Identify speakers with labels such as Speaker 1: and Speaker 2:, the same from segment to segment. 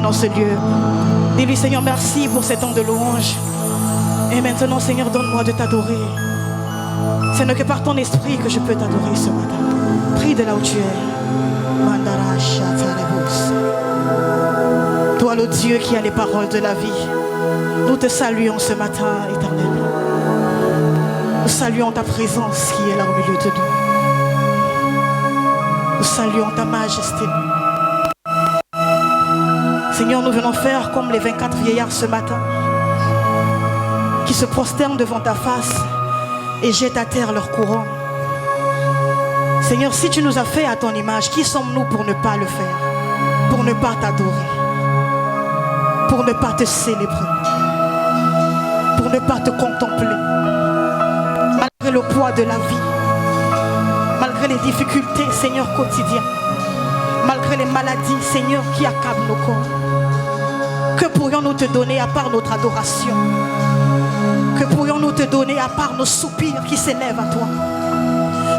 Speaker 1: dans ce lieu. Dis-lui, Seigneur, merci pour ces temps de louange. Et maintenant, Seigneur, donne-moi de t'adorer. Ce n'est que par ton esprit que je peux t'adorer ce matin. Prie de là où tu es. Toi, le Dieu qui a les paroles de la vie, nous te saluons ce matin, Éternel. Nous saluons ta présence qui est là au milieu de nous. Nous saluons ta majesté. Seigneur, nous venons faire comme les 24 vieillards ce matin, qui se prosternent devant ta face et jettent à terre leur couronne. Seigneur, si tu nous as fait à ton image, qui sommes-nous pour ne pas le faire? Pour ne pas t'adorer, pour ne pas te célébrer, pour ne pas te contempler, malgré le poids de la vie, malgré les difficultés, Seigneur, quotidiennes, malgré les maladies, Seigneur, qui accablent nos corps. Que pourrions-nous te donner à part notre adoration? Que pourrions-nous te donner à part nos soupirs qui s'élèvent à toi?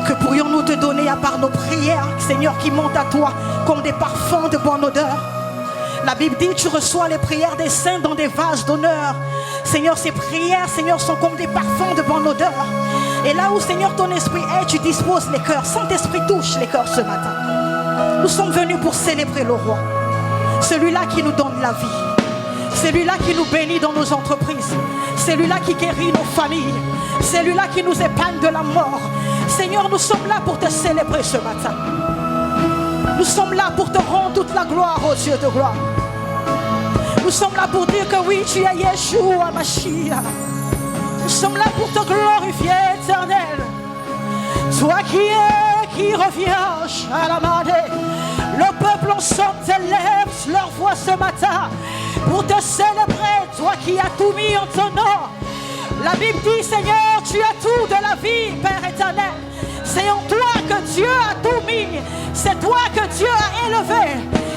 Speaker 1: Que pourrions-nous te donner à part nos prières, Seigneur, qui montent à toi comme des parfums de bonne odeur? La Bible dit, tu reçois les prières des saints dans des vases d'honneur. Seigneur, ces prières, Seigneur, sont comme des parfums de bonne odeur. Et là où, Seigneur, ton esprit est, tu disposes les cœurs. Saint-Esprit, touche les cœurs ce matin. Nous sommes venus pour célébrer le roi. Celui-là qui nous donne la vie. Celui-là qui nous bénit dans nos entreprises. Celui-là qui guérit nos familles. Celui-là qui nous épargne de la mort. Seigneur, nous sommes là pour te célébrer ce matin. Nous sommes là pour te rendre toute la gloire, ô Dieu de gloire. Nous sommes là pour dire que oui, tu es Yeshua Mashiach. Nous sommes là pour te glorifier, Éternel. Toi qui reviens, Shalamade. Le peuple ensemble t'élève leur voix ce matin pour te célébrer, toi qui as tout mis en ton nom. La Bible dit, Seigneur, tu as tout de la vie, Père éternel. C'est en toi que Dieu a tout mis. C'est toi que Dieu a élevé.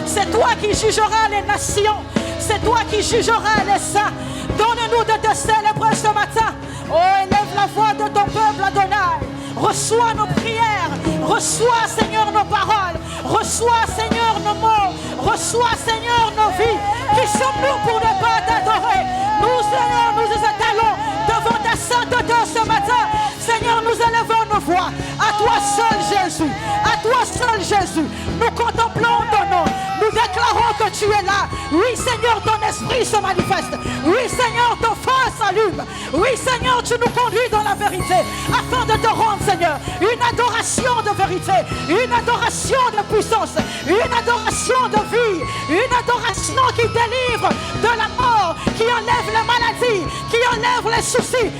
Speaker 1: C'est toi qui jugeras les nations. C'est toi qui jugeras les saints. Donne-nous de te célébrer ce matin. Oh, élève la voix de ton peuple, Adonai. Reçois nos prières. Reçois, Seigneur, nos paroles. Reçois, Seigneur, nos mots. Reçois, Seigneur, nos vies. Qui sommes-nous pour ne pas t'adorer? Nous, Seigneur, nous nous étalons devant ta sainteté ce matin. Seigneur, nous élevons nos voix. À toi seul, Jésus. À toi seul, Jésus. Nous contemplons ton nom. Nous déclarons que tu es là. Oui, Seigneur, ton esprit se manifeste. Oui, Seigneur, ton feu s'allume. Oui, Seigneur, tu nous conduis dans la vérité. Afin de te rendre, Seigneur, une adoration de vérité. Une adoration de puissance. Une adoration de vie. Une adoration qui délivre de la mort. Qui enlève les maladies. Qui enlève les soucis.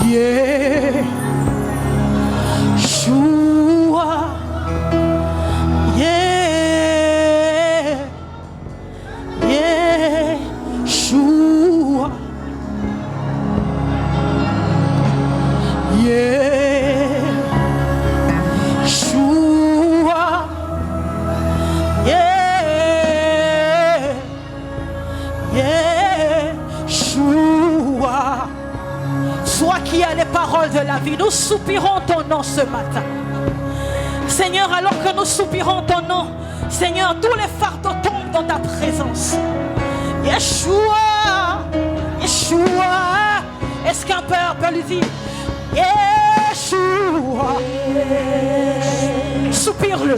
Speaker 1: Yeah. Yeshua, yeah, Yeshua, Yeshua, Yeshua. Toi qui as les paroles de la vie, nous soupirons ton nom ce matin. Seigneur, alors que nous soupirons ton nom, Seigneur, tous les fardeaux tombent dans ta présence. Yeshua, Yeshua. Est-ce qu'un père peut lui dire Yeshua? Soupire-le.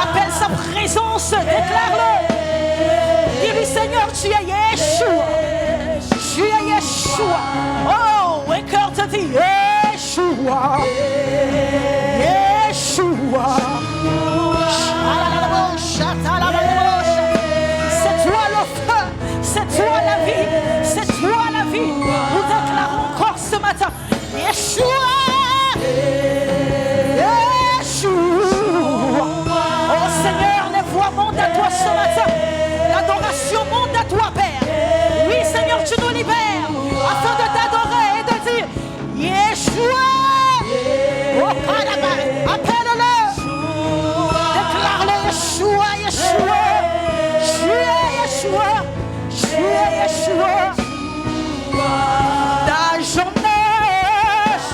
Speaker 1: Appelle sa présence, déclare-le. Dis-lui, Seigneur, tu es Yeshua. Tu es Yeshua. Oh, un cœur te dit Yeshua. Yeshua. C'est toi le feu. C'est toi la vie. C'est toi la vie. Nous déclarons encore ce matin Yeshua. Yeshua. Oh Seigneur, les voix montent à toi ce matin. L'adoration monte à toi, Père. Oui, Seigneur, tu nous libères afin de t'adorer et de dire Yeshua. Oh, appelle-le. Déclare-le, Yeshua, Yeshua. Tu es Yeshua. Tu es Yeshua. Ta jeunesse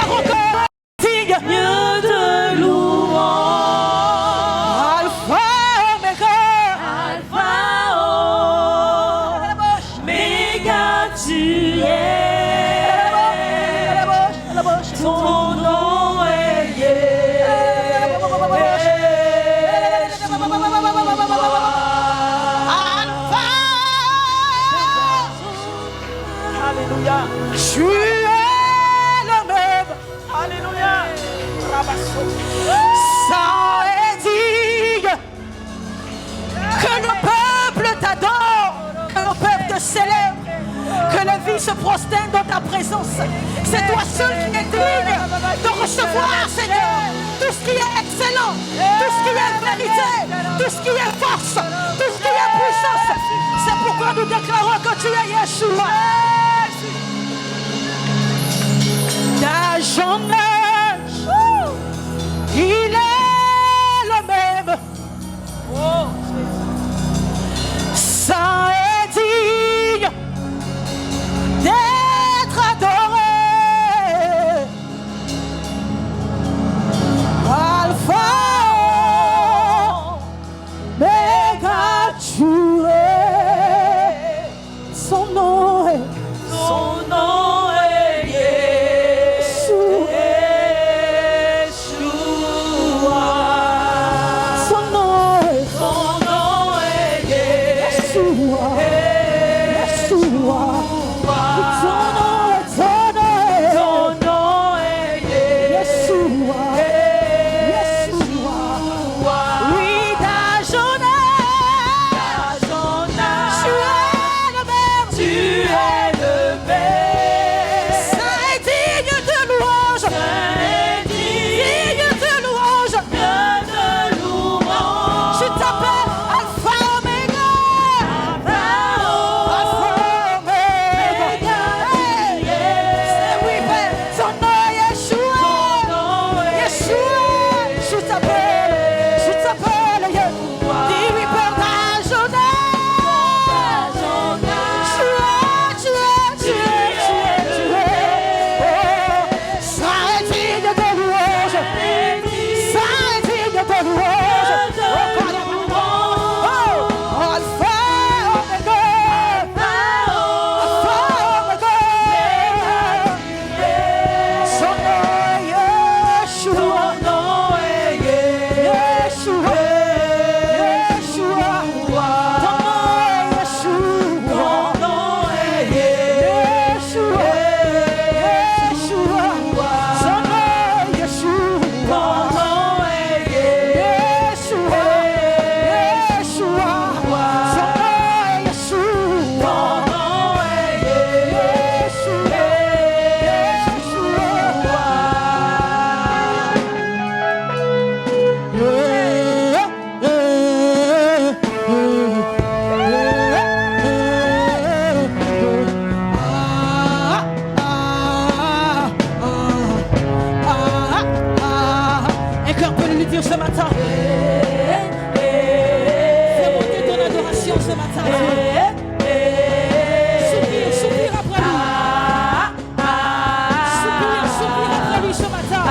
Speaker 1: déclarons que digne de louange. Alpha, Omega.
Speaker 2: Alpha, Omega, tu es. Ton nom est
Speaker 1: Alléluia. Tu es le même. Alléluia. Ça est digne que le peuple t'adore, que le peuple te célèbre, que la vie se prosterne dans ta présence. C'est toi seul qui es digne de recevoir, Seigneur, tout ce qui est excellent, tout ce qui est vérité, tout ce qui est force, tout ce qui est puissance. C'est pourquoi nous déclarons que tu es Yeshua. D'âge en âge, il est le même. Ça est digne d'être adoré. Alpha, Omega, tu es. Son nom est Yeshua. Son nom est Yeshua. Yeshua. Ton nom est Yeshua. Yeshua. Oui, d'âge en âge, tu es le même. Ça est digne de louange. Digne de louange. Je t'appelle Alpha Omega. Alpha Omega. C'est oui, Père. Son nom est Yeshua. Yeshua. Je t'appelle Yeshua. Dis oui, Père, d'âge en âge. Tu es. Ça est digne de louange. Ça est digne de louange. Alpha Omega. Alpha Omega. Son nom est Yeshua. Yeshua. Yeshua. Ton nom est Yeshua. Yeshua. Son nom est Yeshua. Yeshua. Yeshua. Son nom est Yeshua. Un cœur peut lui dire ce matin. Fais monter ton adoration ce matin. Soupire après lui. Soupire après lui ce matin.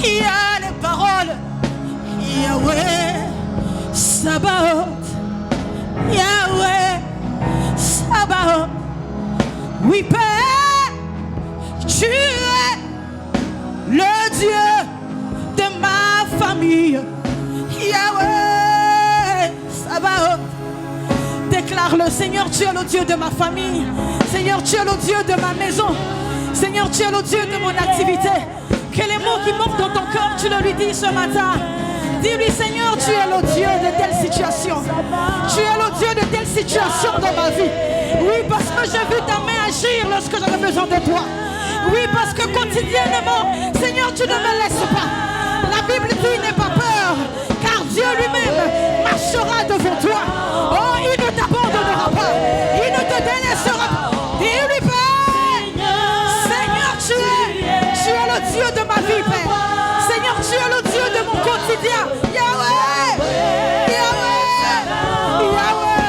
Speaker 1: Il y a les paroles. Yahweh, Sabaoth. Yahweh, Sabaoth. Oui, Père, tu es le Dieu de ma famille. Yahweh, Sabaoth. Déclare-le, Seigneur, tu es le Dieu de ma famille. Seigneur, tu es le Dieu de ma maison. Seigneur, tu es le Dieu de mon activité. Que les mots qui montent dans ton cœur, tu le lui dis ce matin. Dis-lui, Seigneur, tu es le Dieu de telle situation. Tu es le Dieu de telle situation dans ma vie. Oui, parce que j'ai vu ta main agir lorsque j'avais besoin de toi. Oui, parce que quotidiennement, Seigneur, tu ne me laisses pas. La Bible dit, n'aie pas peur, car Dieu lui-même marchera devant toi. Oh, il ne t'abandonnera pas. Il ne te délaissera pas. Dis-lui, Père, Seigneur, tu es le Dieu de ma vie, Père. Seigneur, tu es le Dieu de mon quotidien. Yahweh, Yahweh, Yahweh.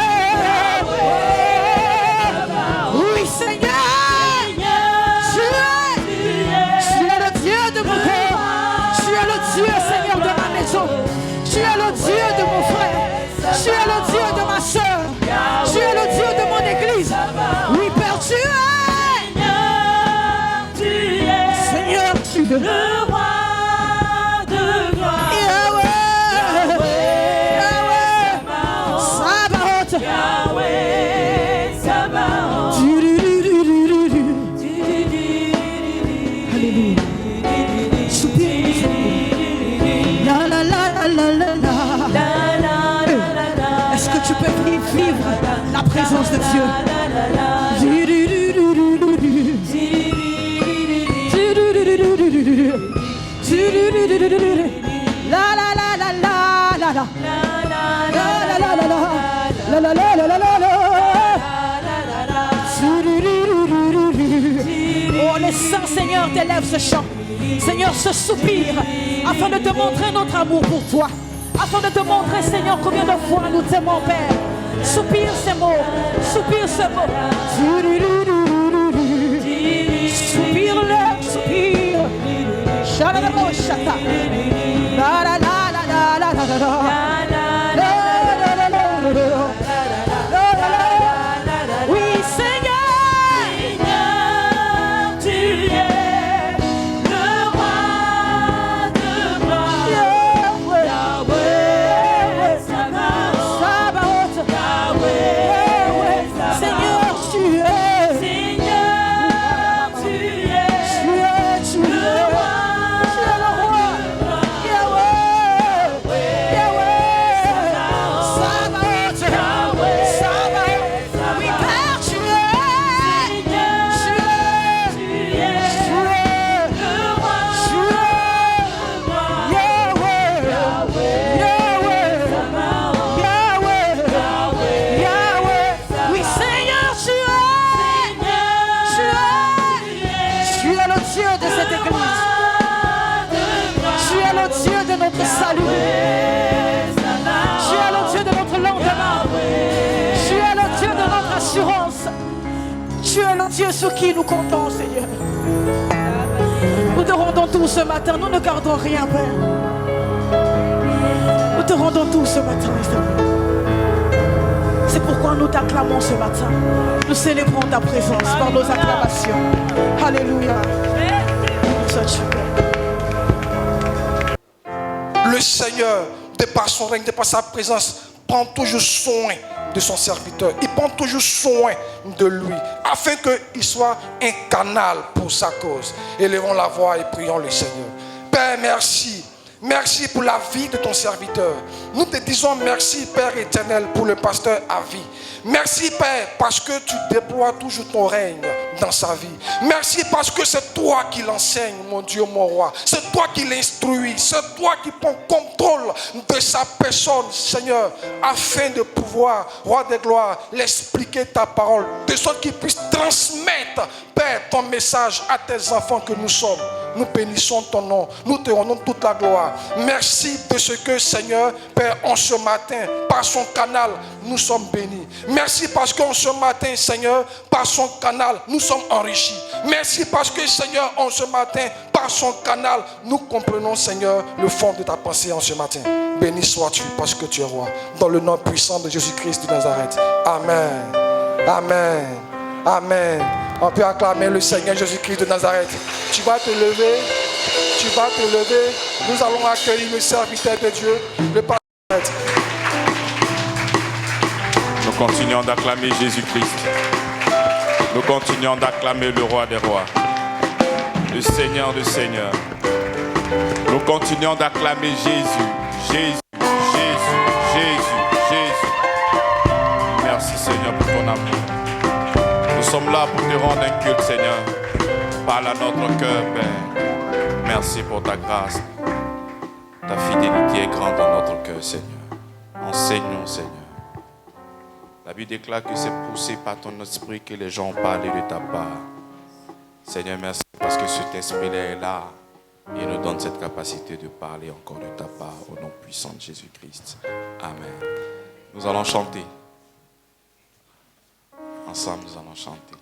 Speaker 1: Oui, Seigneur, tu es le Dieu de mon corps. Tu es le Dieu, Seigneur, de ma maison. Tu es le Dieu de mon frère. Tu es le Dieu de ma soeur. Tu es le Dieu de mon église. Oui, Père, tu es. Seigneur, tu es le roi. Est-ce que tu peux vivre la présence de Dieu? Oh, les saints, Seigneur, t'élève ce chant. Seigneur, ce soupir, afin de te montrer notre amour pour toi. Afin de te montrer, Seigneur, combien de fois nous t'aimons, Père. Soupire ces mots, soupire ce mot. Soupire-le, soupire. Shalalamo shata. La la la la la la la la. Oui, Seigneur. Salut. Tu es le Dieu de notre lendemain. Tu es le Dieu de notre assurance. Tu es le Dieu sur qui nous comptons, Seigneur. Nous te rendons tout ce matin. Nous ne gardons rien, Père. Nous te rendons tout ce matin, Seigneur. C'est pourquoi nous t'acclamons ce matin. Nous célébrons ta présence par nos acclamations. Alléluia.
Speaker 3: Le Seigneur, de par son règne, de par sa présence, prend toujours soin de son serviteur. Il prend toujours soin de lui, afin qu'il soit un canal pour sa cause. Élevons la voix et prions le Seigneur. Père, merci. Merci pour la vie de ton serviteur. Nous te disons merci, Père éternel, pour le pasteur à vie. Merci, Père, parce que tu déploies toujours ton règne dans sa vie. Merci parce que c'est toi qui l'enseigne, mon Dieu, mon roi. C'est toi qui l'instruis. C'est toi qui prends contrôle de sa personne, Seigneur, afin de pouvoir, roi des gloires, l'expliquer ta parole, de sorte qu'il puisse transmettre, Père, ton message à tes enfants que nous sommes. Nous bénissons ton nom. Nous te rendons toute la gloire. Merci de ce que, Seigneur, Père, en ce matin, par son canal, nous sommes bénis. Merci parce qu'en ce matin, Seigneur, par son canal, nous sommes enrichis. Merci parce que, Seigneur, en ce matin, par son canal, nous comprenons, Seigneur, le fond de ta pensée en ce matin. Béni sois-tu parce que tu es roi. Dans le nom puissant de Jésus-Christ de Nazareth. Amen. Amen. Amen. On peut acclamer le Seigneur Jésus-Christ de Nazareth. Tu vas te lever. Tu vas te lever. Nous allons accueillir le serviteur de Dieu, le Père.
Speaker 4: Nous continuons d'acclamer Jésus-Christ. Nous continuons d'acclamer le roi des rois, le Seigneur des seigneurs. Nous continuons d'acclamer Jésus, Jésus, Jésus, Jésus, Jésus. Merci Seigneur pour ton amour. Nous sommes là pour te rendre un culte, Seigneur. Parle à notre cœur, Père. Merci pour ta grâce. Ta fidélité est grande dans notre cœur, Seigneur. Enseigne-nous, Seigneur. La Bible déclare que c'est poussé par ton esprit que les gens ont parlé de ta part. Seigneur, merci parce que cet esprit-là est là et nous donne cette capacité de parler encore de ta part au nom puissant de Jésus-Christ. Amen. Nous allons chanter. Ensemble, nous allons chanter.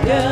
Speaker 2: Girl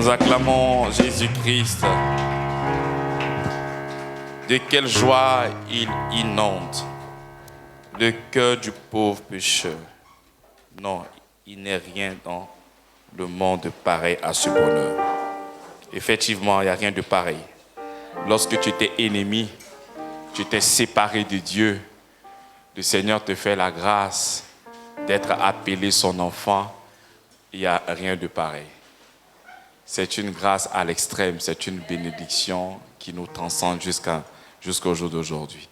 Speaker 4: Nous acclamons Jésus-Christ. De quelle joie il inonde le cœur du pauvre pécheur. Non, il n'est rien dans le monde pareil à ce bonheur. Effectivement, il n'y a rien de pareil. Lorsque tu étais ennemi, tu t'es séparé de Dieu, le Seigneur te fait la grâce d'être appelé son enfant. Il n'y a rien de pareil. C'est une grâce à l'extrême, c'est une bénédiction qui nous transcende jusqu'au jour d'aujourd'hui.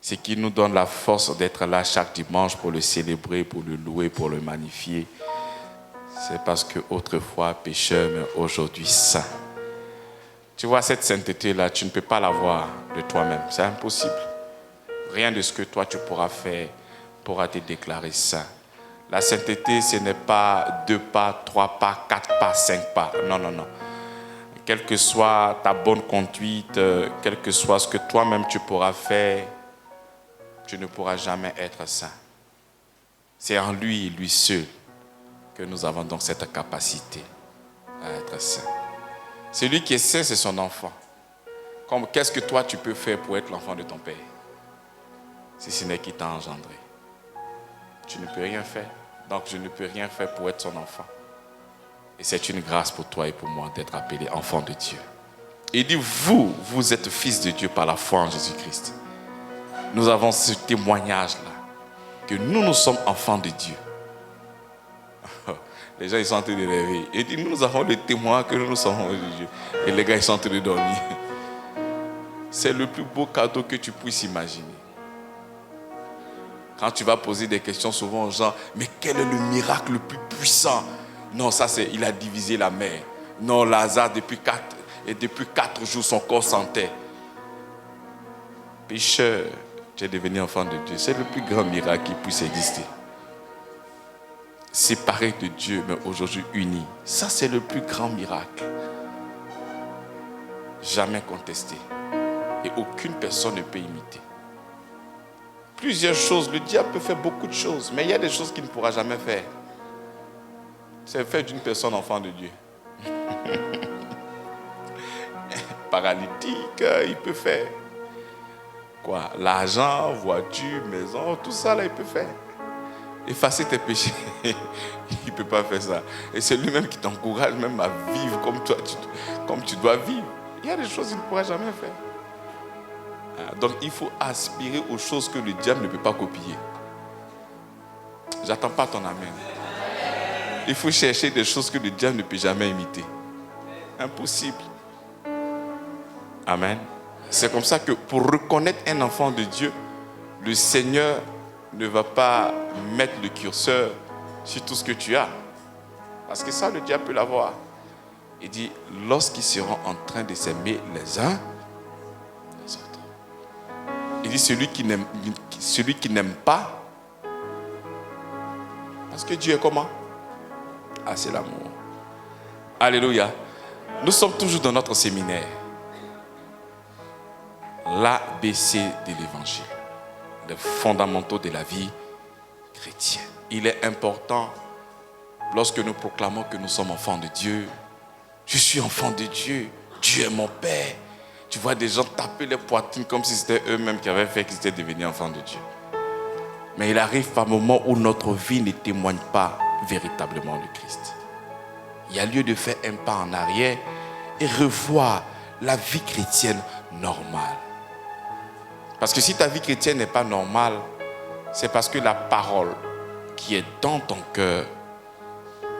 Speaker 4: C'est qui nous donne la force d'être là chaque dimanche pour le célébrer, pour le louer, pour le magnifier. C'est parce qu'autrefois pécheur, mais aujourd'hui saint. Tu vois, cette sainteté-là, tu ne peux pas l'avoir de toi-même. C'est impossible. Rien de ce que toi tu pourras faire pourra te déclarer saint. La sainteté, ce n'est pas 2 pas, 3 pas, 4 pas, 5 pas. Non, non, non. Quelle que soit ta bonne conduite, quel que soit ce que toi-même tu pourras faire, tu ne pourras jamais être saint. C'est en lui et lui seul que nous avons donc cette capacité à être saint. Celui qui est saint, c'est son enfant. Qu'est-ce que toi tu peux faire pour être l'enfant de ton père? Si ce n'est qu'il t'a engendré. Tu ne peux rien faire. Donc je ne peux rien faire pour être son enfant. Et c'est une grâce pour toi et pour moi d'être appelé enfant de Dieu. Il dit, vous êtes fils de Dieu par la foi en Jésus-Christ. Nous avons ce témoignage-là, que nous sommes enfants de Dieu. Les gens, ils sont en train de rêver. Il dit, nous avons le témoin que nous sommes enfants de Dieu. Et les gars, ils sont en train de dormir. C'est le plus beau cadeau que tu puisses imaginer. Quand tu vas poser des questions souvent aux gens, mais quel est le miracle le plus puissant? Non, ça c'est, il a divisé la mer. Non, Lazare, depuis 4 jours, son corps sentait. Pécheur, tu es devenu enfant de Dieu. C'est le plus grand miracle qui puisse exister. Séparé de Dieu, mais aujourd'hui unis. Ça, c'est le plus grand miracle. Jamais contesté. Et aucune personne ne peut imiter. Plusieurs choses. Le diable peut faire beaucoup de choses, mais il y a des choses qu'il ne pourra jamais faire. C'est fait d'une personne enfant de Dieu. Paralytique, il peut faire. Quoi? L'argent, voiture, maison, tout ça là, il peut faire. Effacer tes péchés, il ne peut pas faire ça. Et c'est lui-même qui t'encourage même à vivre comme toi, comme tu dois vivre. Il y a des choses qu'il ne pourra jamais faire. Donc il faut aspirer aux choses que le diable ne peut pas copier. J'attends pas ton amen. Il faut chercher des choses que le diable ne peut jamais imiter. Impossible. Amen. C'est comme ça que pour reconnaître un enfant de Dieu, le Seigneur ne va pas mettre le curseur sur tout ce que tu as. Parce que ça, le diable peut l'avoir. Il dit, lorsqu'ils seront en train de s'aimer les uns les autres. Il dit, celui qui n'aime pas, parce que Dieu est comment? Ah, c'est l'amour. Alléluia. Nous sommes toujours dans notre séminaire. L'ABC de l'évangile. Les fondamentaux de la vie chrétienne. Il est important, lorsque nous proclamons que nous sommes enfants de Dieu, je suis enfant de Dieu, Dieu est mon Père. Tu vois des gens taper les poitrines comme si c'était eux-mêmes qui avaient fait qu'ils étaient devenus enfants de Dieu. Mais il arrive par moments où notre vie ne témoigne pas véritablement de Christ. Il y a lieu de faire un pas en arrière et revoir la vie chrétienne normale. Parce que si ta vie chrétienne n'est pas normale, c'est parce que la parole qui est dans ton cœur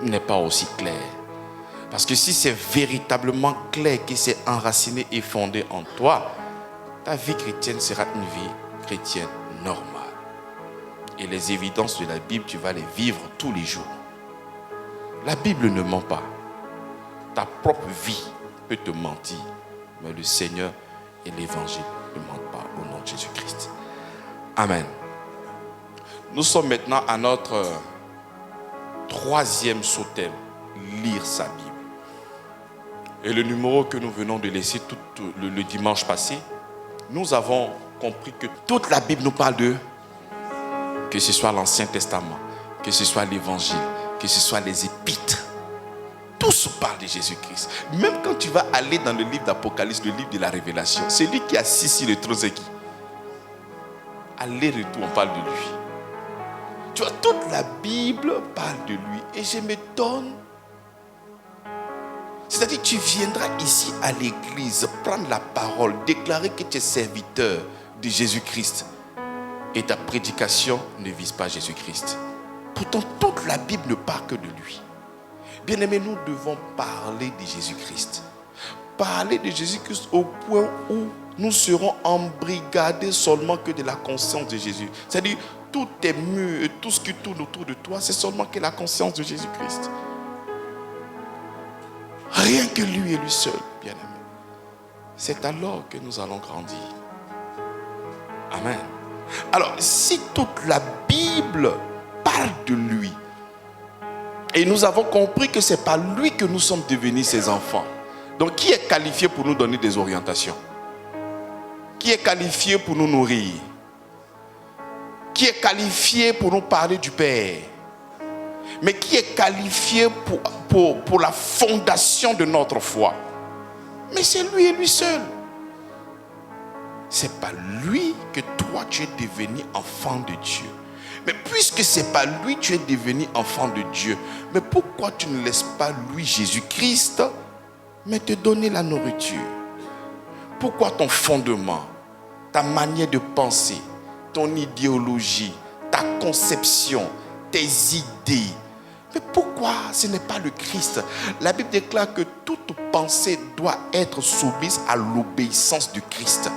Speaker 4: n'est pas aussi claire. Parce que si c'est véritablement clair, que c'est enraciné et fondé en toi, ta vie chrétienne sera une vie chrétienne normale. Et les évidences de la Bible, tu vas les vivre tous les jours. La Bible ne ment pas. Ta propre vie peut te mentir, mais le Seigneur et l'Évangile ne mentent pas au nom de Jésus-Christ. Amen. Nous sommes maintenant à notre 3e sautel, lire sa Bible. Et le numéro que nous venons de laisser tout le dimanche passé, nous avons compris que toute la Bible nous parle de, que ce soit l'Ancien Testament, que ce soit l'Évangile, que ce soit les Épîtres,
Speaker 5: tous parlent de Jésus-Christ. Même quand tu vas aller dans le livre d'Apocalypse, le livre de la Révélation, celui qui est assis sur le trône, c'est qui? Aller-retour, on parle de lui. Tu vois, toute la Bible parle de lui. Et je m'étonne. C'est-à-dire que tu viendras ici à l'église, prendre la parole, déclarer que tu es serviteur de Jésus-Christ. Et ta prédication ne vise pas Jésus-Christ. Pourtant, toute la Bible ne parle que de lui. Bien-aimés, nous devons parler de Jésus-Christ. Parler de Jésus-Christ au point où nous serons embrigadés seulement que de la conscience de Jésus. C'est-à-dire, tout est mûr et tout ce qui tourne autour de toi, c'est seulement que la conscience de Jésus-Christ. Rien que lui et lui seul, bien-aimé. C'est alors que nous allons grandir. Amen. Alors, si toute la Bible parle de lui, et nous avons compris que c'est par lui que nous sommes devenus ses enfants. Donc, qui est qualifié pour nous donner des orientations? Qui est qualifié pour nous nourrir? Qui est qualifié pour nous parler du Père? Mais qui est qualifié pour la fondation de notre foi? Mais c'est lui et lui seul. C'est par lui que toi tu es devenu enfant de Dieu. Mais puisque c'est par lui que tu es devenu enfant de Dieu, mais pourquoi tu ne laisses pas lui, Jésus-Christ, mais te donner la nourriture? Pourquoi ton fondement, ta manière de penser, ton idéologie, ta conception, tes idées, mais pourquoi ce n'est pas le Christ? La Bible déclare que toute pensée doit être soumise à l'obéissance du Christ.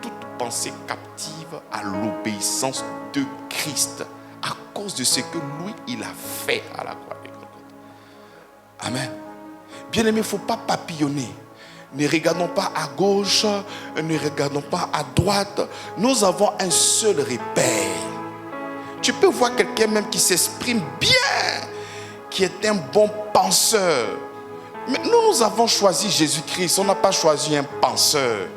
Speaker 5: Toute pensée captive à l'obéissance de Christ à cause de ce que lui, il a fait à la croix de Golgotha. Amen. Bien-aimé, il ne faut pas papillonner. Ne regardons pas à gauche, ne regardons pas à droite. Nous avons un seul repère. Tu peux voir quelqu'un même qui s'exprime bien, qui est un bon penseur. Mais nous avons choisi Jésus-Christ, on n'a pas choisi un penseur.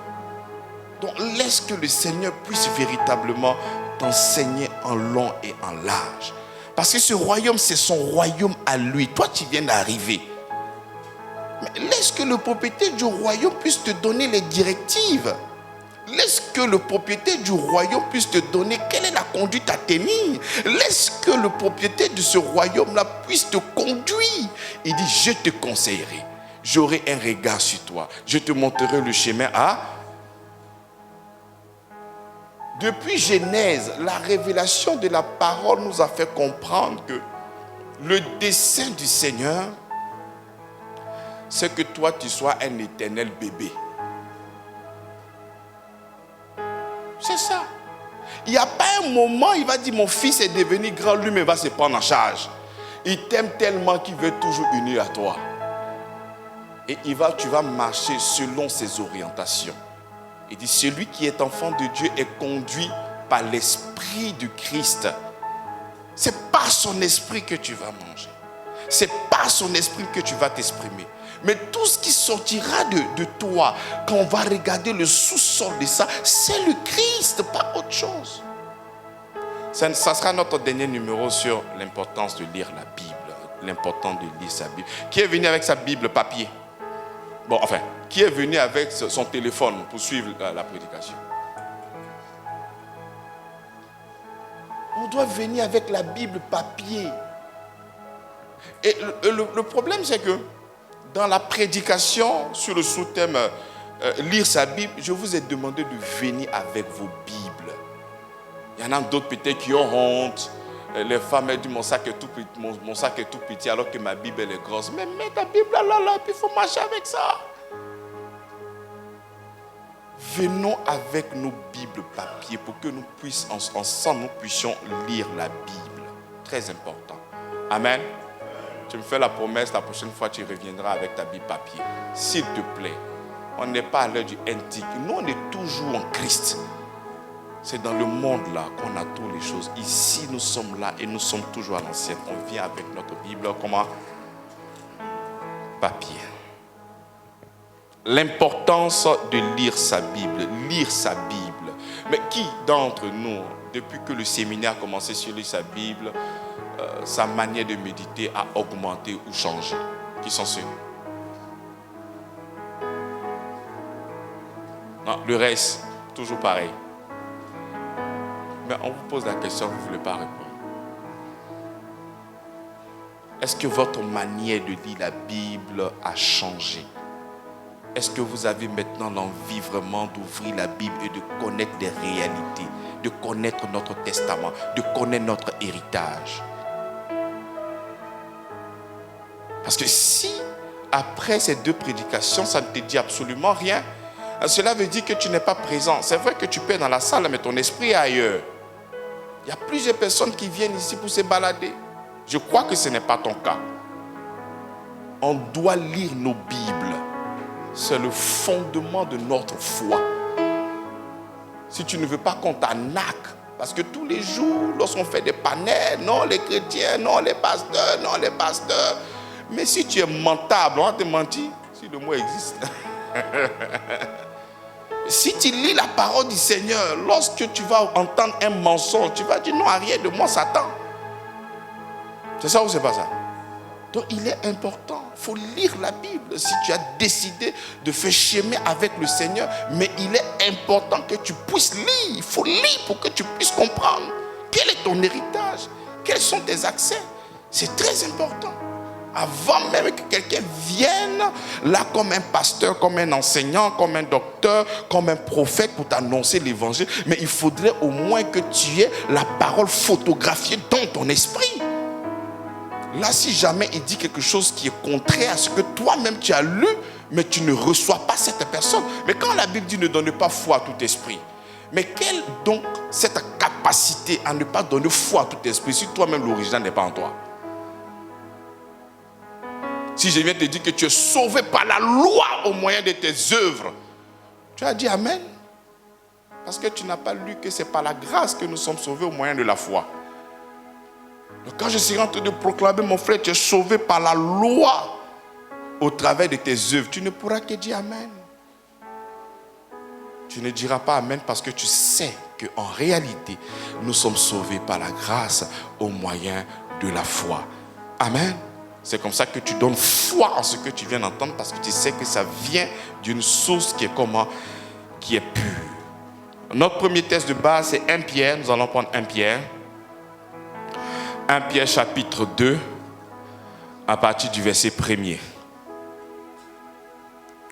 Speaker 5: Donc laisse que le Seigneur puisse véritablement t'enseigner en long et en large. Parce que ce royaume, c'est son royaume à lui. Toi, tu viens d'arriver. Mais laisse que le propriétaire du royaume puisse te donner les directives. Laisse que le propriétaire du royaume puisse te donner quelle est la conduite à tenir. Laisse que le propriétaire de ce royaume-là puisse te conduire. Il dit, je te conseillerai. J'aurai un regard sur toi. Je te montrerai le chemin à... Depuis Genèse, la révélation de la parole nous a fait comprendre que le dessein du Seigneur, c'est que toi, tu sois un éternel bébé. C'est ça. Il n'y a pas un moment, il va dire, mon fils est devenu grand, lui-même va se prendre en charge. Il t'aime tellement qu'il veut toujours unir à toi. Et tu vas marcher selon ses orientations. Il dit, celui qui est enfant de Dieu est conduit par l'esprit du Christ. C'est par son esprit que tu vas manger. C'est par son esprit que tu vas t'exprimer. Mais tout ce qui sortira de toi, quand on va regarder le sous-sol de ça, c'est le Christ, pas autre chose. Ça sera notre dernier numéro sur l'importance de lire la Bible. L'importance de lire sa Bible. Qui est venu avec sa Bible papier? Bon, enfin, qui est venu avec son téléphone pour suivre la prédication? On doit venir avec la Bible papier. Et le problème, c'est que dans la prédication sur le sous-thème lire sa Bible, je vous ai demandé de venir avec vos Bibles. Il y en a d'autres peut-être qui ont honte. Les femmes elles disent mon sac est tout petit alors que ma Bible elle est grosse. Mais mets ta Bible là, puis il faut marcher avec ça. Venons avec nos Bibles papier pour que nous puissions, ensemble, nous puissions lire la Bible. Très important. Amen. Tu me fais la promesse, la prochaine fois tu reviendras avec ta Bible papier. S'il te plaît. On n'est pas à l'heure du antique. Nous, on est toujours en Christ. C'est dans le monde là qu'on a toutes les choses. Ici, nous sommes là et nous sommes toujours à l'ancienne. On vient avec notre Bible, comment? Papier. L'importance de lire sa Bible. Lire sa Bible. Mais qui d'entre nous, depuis que le séminaire a commencé sur lire sa Bible, sa manière de méditer a augmenté ou changé?
Speaker 4: qui sont sûrs? Non, le reste, toujours pareil. Mais on vous pose la question, vous ne voulez pas répondre. Est-ce que votre manière de lire la Bible a changé? Est-ce que vous avez maintenant l'envie vraiment d'ouvrir la Bible et de connaître des réalités, de connaître notre testament, de connaître notre héritage? Parce que si, après ces 2 prédications, ça ne te dit absolument rien, cela veut dire que tu n'es pas présent. C'est vrai que tu peux être dans la salle, mais ton esprit est ailleurs. Il y a plusieurs personnes qui viennent ici pour se balader. Je crois que ce n'est pas ton cas. On doit lire nos Bibles. C'est le fondement de notre foi. Si tu ne veux pas qu'on t'arnaque, parce que tous les jours, lorsqu'on fait des panels, non les chrétiens, non les pasteurs, non les pasteurs. Mais si tu es mentable, on va te mentir, si le mot existe. Si tu lis la parole du Seigneur, lorsque tu vas entendre un mensonge, tu vas dire non, arrière de moi, Satan. C'est ça ou c'est pas ça? Donc il est important, il faut lire la Bible. Si tu as décidé de faire chemin avec le Seigneur, mais il est important que tu puisses lire. Il faut lire pour que tu puisses comprendre quel est ton héritage, quels sont tes accès. C'est très important. Avant même que quelqu'un vienne là comme un pasteur, comme un enseignant, comme un docteur, comme un prophète pour t'annoncer l'évangile, mais il faudrait au moins que tu aies la parole photographiée dans ton esprit. Là, si jamais il dit quelque chose qui est contraire à ce que toi-même tu as lu, mais tu ne reçois pas cette personne. Mais quand la Bible dit ne donne pas foi à tout esprit, mais quelle donc cette capacité à ne pas donner foi à tout esprit si toi-même l'original n'est pas en toi? Si je viens te dire que tu es sauvé par la loi au moyen de tes œuvres, tu as dit Amen. Parce que tu n'as pas lu que c'est par la grâce que nous sommes sauvés au moyen de la foi. Donc quand je serai en train de proclamer, mon frère, tu es sauvé par la loi au travers de tes œuvres, tu ne pourras que dire Amen. Tu ne diras pas Amen parce que tu sais qu'en réalité, nous sommes sauvés par la grâce au moyen de la foi. Amen. C'est comme ça que tu donnes foi en ce que tu viens d'entendre parce que tu sais que ça vient d'une source qui est comment? Qui est pure. Notre premier texte de base, c'est 1 Pierre. Nous allons prendre 1 Pierre. 1 Pierre chapitre 2, à partir du verset 1er.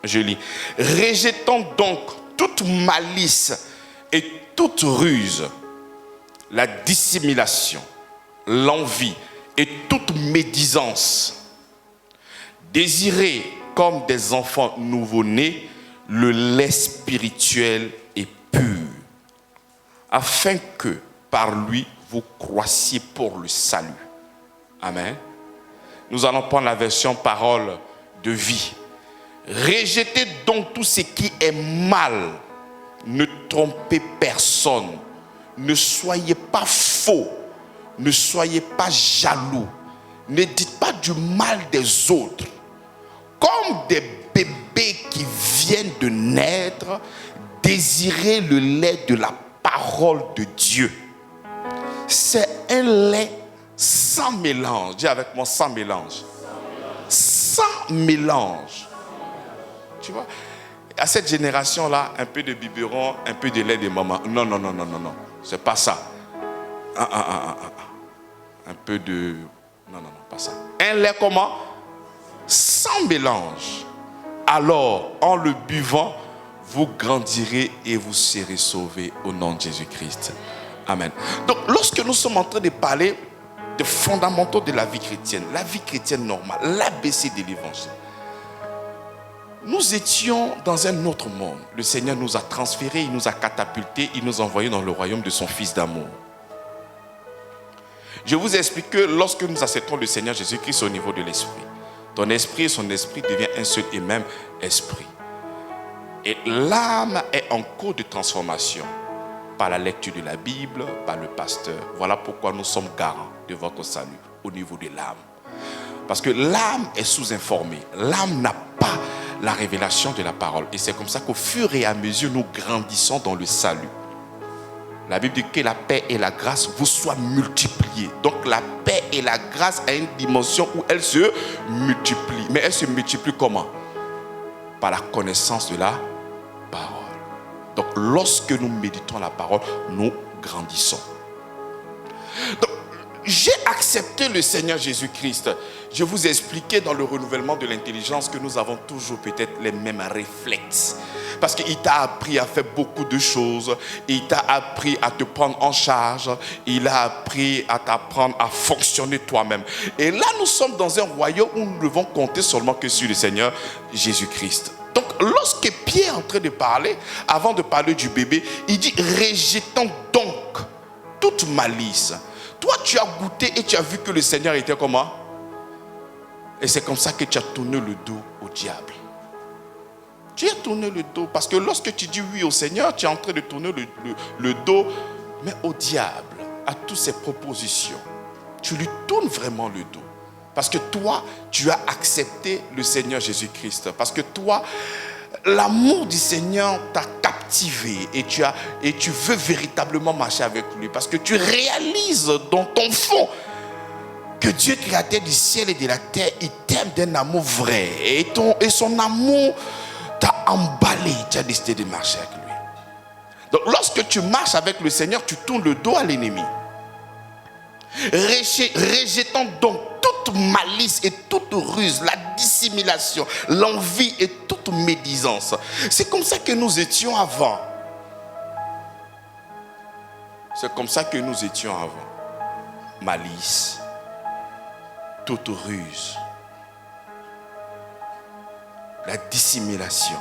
Speaker 4: Je lis. Rejetons donc toute malice et toute ruse, la dissimulation, l'envie et toute médisance. Désirez comme des enfants nouveau-nés le lait spirituel et pur, afin que par lui vous croissiez pour le salut. Amen. Nous allons prendre la version parole de vie. Rejetez donc tout ce qui est mal. Ne trompez personne. Ne soyez pas faux. Ne soyez pas jaloux. Ne dites pas du mal des autres. Comme des bébés qui viennent de naître, désirez le lait de la parole de Dieu. C'est un lait sans mélange. Dis avec moi, sans mélange. Sans mélange. Tu vois, à cette génération-là, un peu de biberon, un peu de lait de maman. Non, non, non, non, non, non. C'est pas ça. Un peu de... Non, non, non, pas ça. Un lait comment? Sans mélange. Alors, en le buvant, vous grandirez et vous serez sauvés au nom de Jésus-Christ. Amen. Donc, lorsque nous sommes en train de parler des fondamentaux de la vie chrétienne normale, l'ABC de l'évangile, nous étions dans un autre monde. Le Seigneur nous a transférés, il nous a catapultés, il nous a envoyés dans le royaume de son Fils d'amour. Je vous explique que lorsque nous acceptons le Seigneur Jésus-Christ au niveau de l'esprit, ton esprit et son esprit deviennent un seul et même esprit. Et l'âme est en cours de transformation par la lecture de la Bible, par le pasteur. Voilà pourquoi nous sommes garants de votre salut au niveau de l'âme. Parce que l'âme est sous-informée. L'âme n'a pas la révélation de la parole. Et c'est comme ça qu'au fur et à mesure, nous grandissons dans le salut.
Speaker 5: La Bible dit que la paix et la grâce vous soient multipliées. Donc la paix et la grâce a une dimension où elles se multiplient. Mais elles se multiplient comment? Par la connaissance de la parole. Donc lorsque nous méditons la parole, nous grandissons. Donc, j'ai accepté le Seigneur Jésus-Christ. Je vous ai expliqué dans le renouvellement de l'intelligence que nous avons toujours peut-être les mêmes réflexes. Parce qu'il t'a appris à faire beaucoup de choses. Il t'a appris à te prendre en charge. Il a appris à t'apprendre à fonctionner toi-même. Et là, nous sommes dans un royaume où nous ne devons compter seulement que sur le Seigneur Jésus-Christ. Donc, lorsque Pierre est en train de parler, avant de parler du bébé, il dit « Rejetons donc toute malice ». Toi, tu as goûté et tu as vu que le Seigneur était comment? Et c'est comme ça que tu as tourné le dos au diable. Tu as tourné le dos. Parce que lorsque tu dis oui au Seigneur, tu es en train de tourner le dos, mais au diable, à toutes ses propositions. Tu lui tournes vraiment le dos. Parce que toi, tu as accepté le Seigneur Jésus-Christ. Parce que toi, l'amour du Seigneur t'a captivé et tu veux véritablement marcher avec lui. Parce que tu réalises dans ton fond que Dieu, créateur du ciel et de la terre, il t'aime d'un amour vrai. Et son amour t'a emballé. Tu as décidé de marcher avec lui. Donc lorsque tu marches avec le Seigneur, tu tournes le dos à l'ennemi. Rejetant donc toute malice et toute ruse, la dissimulation, l'envie et toute médisance. C'est comme ça que nous étions avant. C'est comme ça que nous étions avant. Malice, toute ruse, la dissimulation,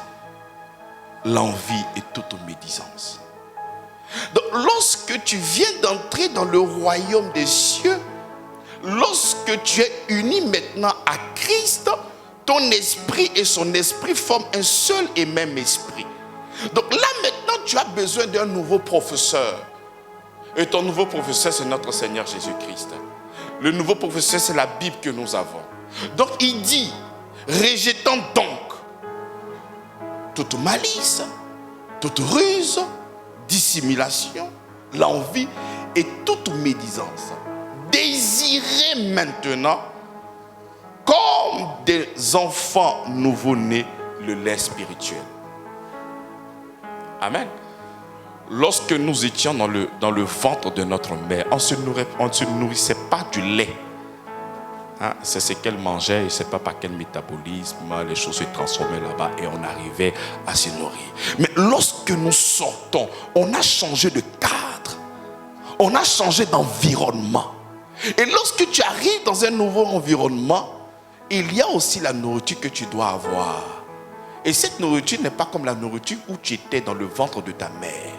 Speaker 5: l'envie et toute médisance. Donc, lorsque tu viens d'entrer dans le royaume des cieux, lorsque tu es uni maintenant à Christ, ton esprit et son esprit forment un seul et même esprit. Donc là maintenant, tu as besoin d'un nouveau professeur. Et ton nouveau professeur, c'est notre Seigneur Jésus-Christ. Le nouveau professeur, c'est la Bible que nous avons. Donc il dit, rejetons donc toute malice, toute ruse, dissimulation, l'envie et toute médisance. Désirez maintenant, comme des enfants nouveau-nés, le lait spirituel. Amen. Lorsque nous étions dans le ventre de notre mère, on ne se nourrissait pas du lait. Hein? C'est ce qu'elle mangeait, je ne sais pas par quel métabolisme, les choses se transformaient là-bas et on arrivait à se nourrir. Mais lorsque nous sortons, on a changé de cadre, on a changé d'environnement. Et lorsque tu arrives dans un nouveau environnement, il y a aussi la nourriture que tu dois avoir. Et cette nourriture n'est pas comme la nourriture où tu étais dans le ventre de ta mère.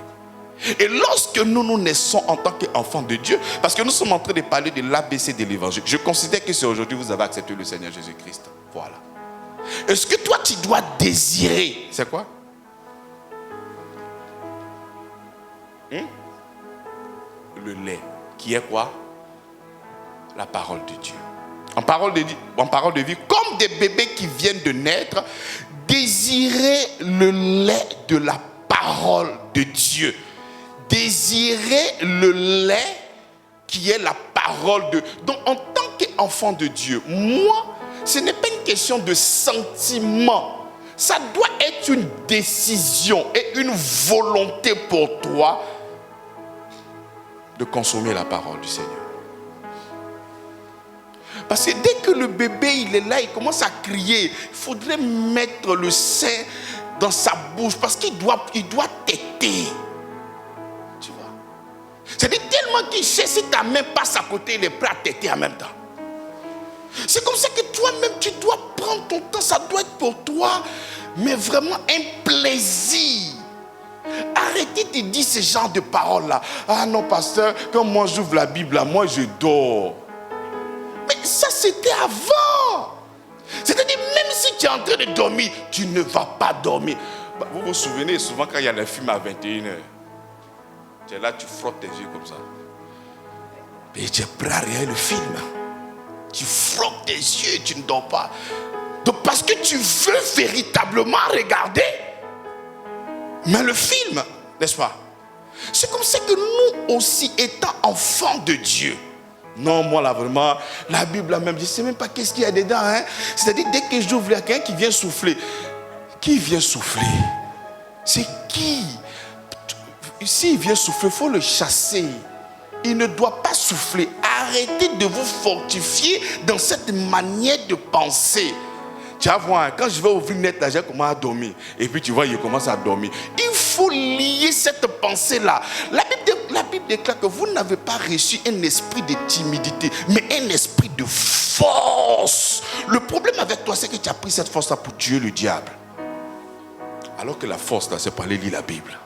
Speaker 5: Et lorsque nous naissons en tant qu'enfants de Dieu, parce que nous sommes en train de parler de l'ABC de l'évangile, je considère que c'est aujourd'hui que vous avez accepté le Seigneur Jésus-Christ. Voilà. Est-ce que toi tu dois désirer? C'est quoi? Le lait. Qui est quoi? La parole de Dieu. En parole de vie, comme des bébés qui viennent de naître, désirez le lait de la parole de Dieu. Désirez le lait qui est la parole de Dieu. Donc en tant qu'enfant de Dieu, moi, ce n'est pas une question de sentiment. Ça doit être une décision et une volonté pour toi de consommer la parole du Seigneur. Parce que dès que le bébé il est là, il commence à crier, il faudrait mettre le sein dans sa bouche parce qu'il doit téter. Tu vois? C'est-à-dire tellement qu'il sait, si ta main passe à côté, il est prêt à téter en même temps. C'est comme ça que toi-même tu dois prendre ton temps, ça doit être pour toi, mais vraiment un plaisir. Arrêtez de dire ce genre de paroles-là. Ah non, pasteur, quand moi j'ouvre la Bible, là, moi je dors. Mais ça, c'était avant. C'est-à-dire, même si tu es en train de dormir, tu ne vas pas dormir. Vous vous souvenez, souvent quand il y a le film à 21h, tu es là, tu frottes tes yeux comme ça. Et tu es prêt à regarder le film. Tu frottes tes yeux et tu ne dors pas. Donc, parce que tu veux véritablement regarder. Mais le film, n'est-ce pas? C'est comme ça que nous aussi, étant enfants de Dieu, non, moi là vraiment, la Bible là même, je ne sais même pas qu'est-ce qu'il y a dedans. Hein? C'est-à-dire, dès que j'ouvre, il y a quelqu'un qui vient souffler. Qui vient souffler? C'est qui? S'il vient souffler, il faut le chasser. Il ne doit pas souffler. Arrêtez de vous fortifier dans cette manière de penser. Tu vas voir, quand je vais ouvrir net, là, j'ai commencé à dormir. Et puis tu vois, il commence à dormir. Il faut lier cette pensée-là. La Bible déclare que vous n'avez pas reçu un esprit de timidité, mais un esprit de force. Le problème avec toi, c'est que tu as pris cette force-là pour tuer le diable. Alors que la force, là, c'est pour aller lire la Bible.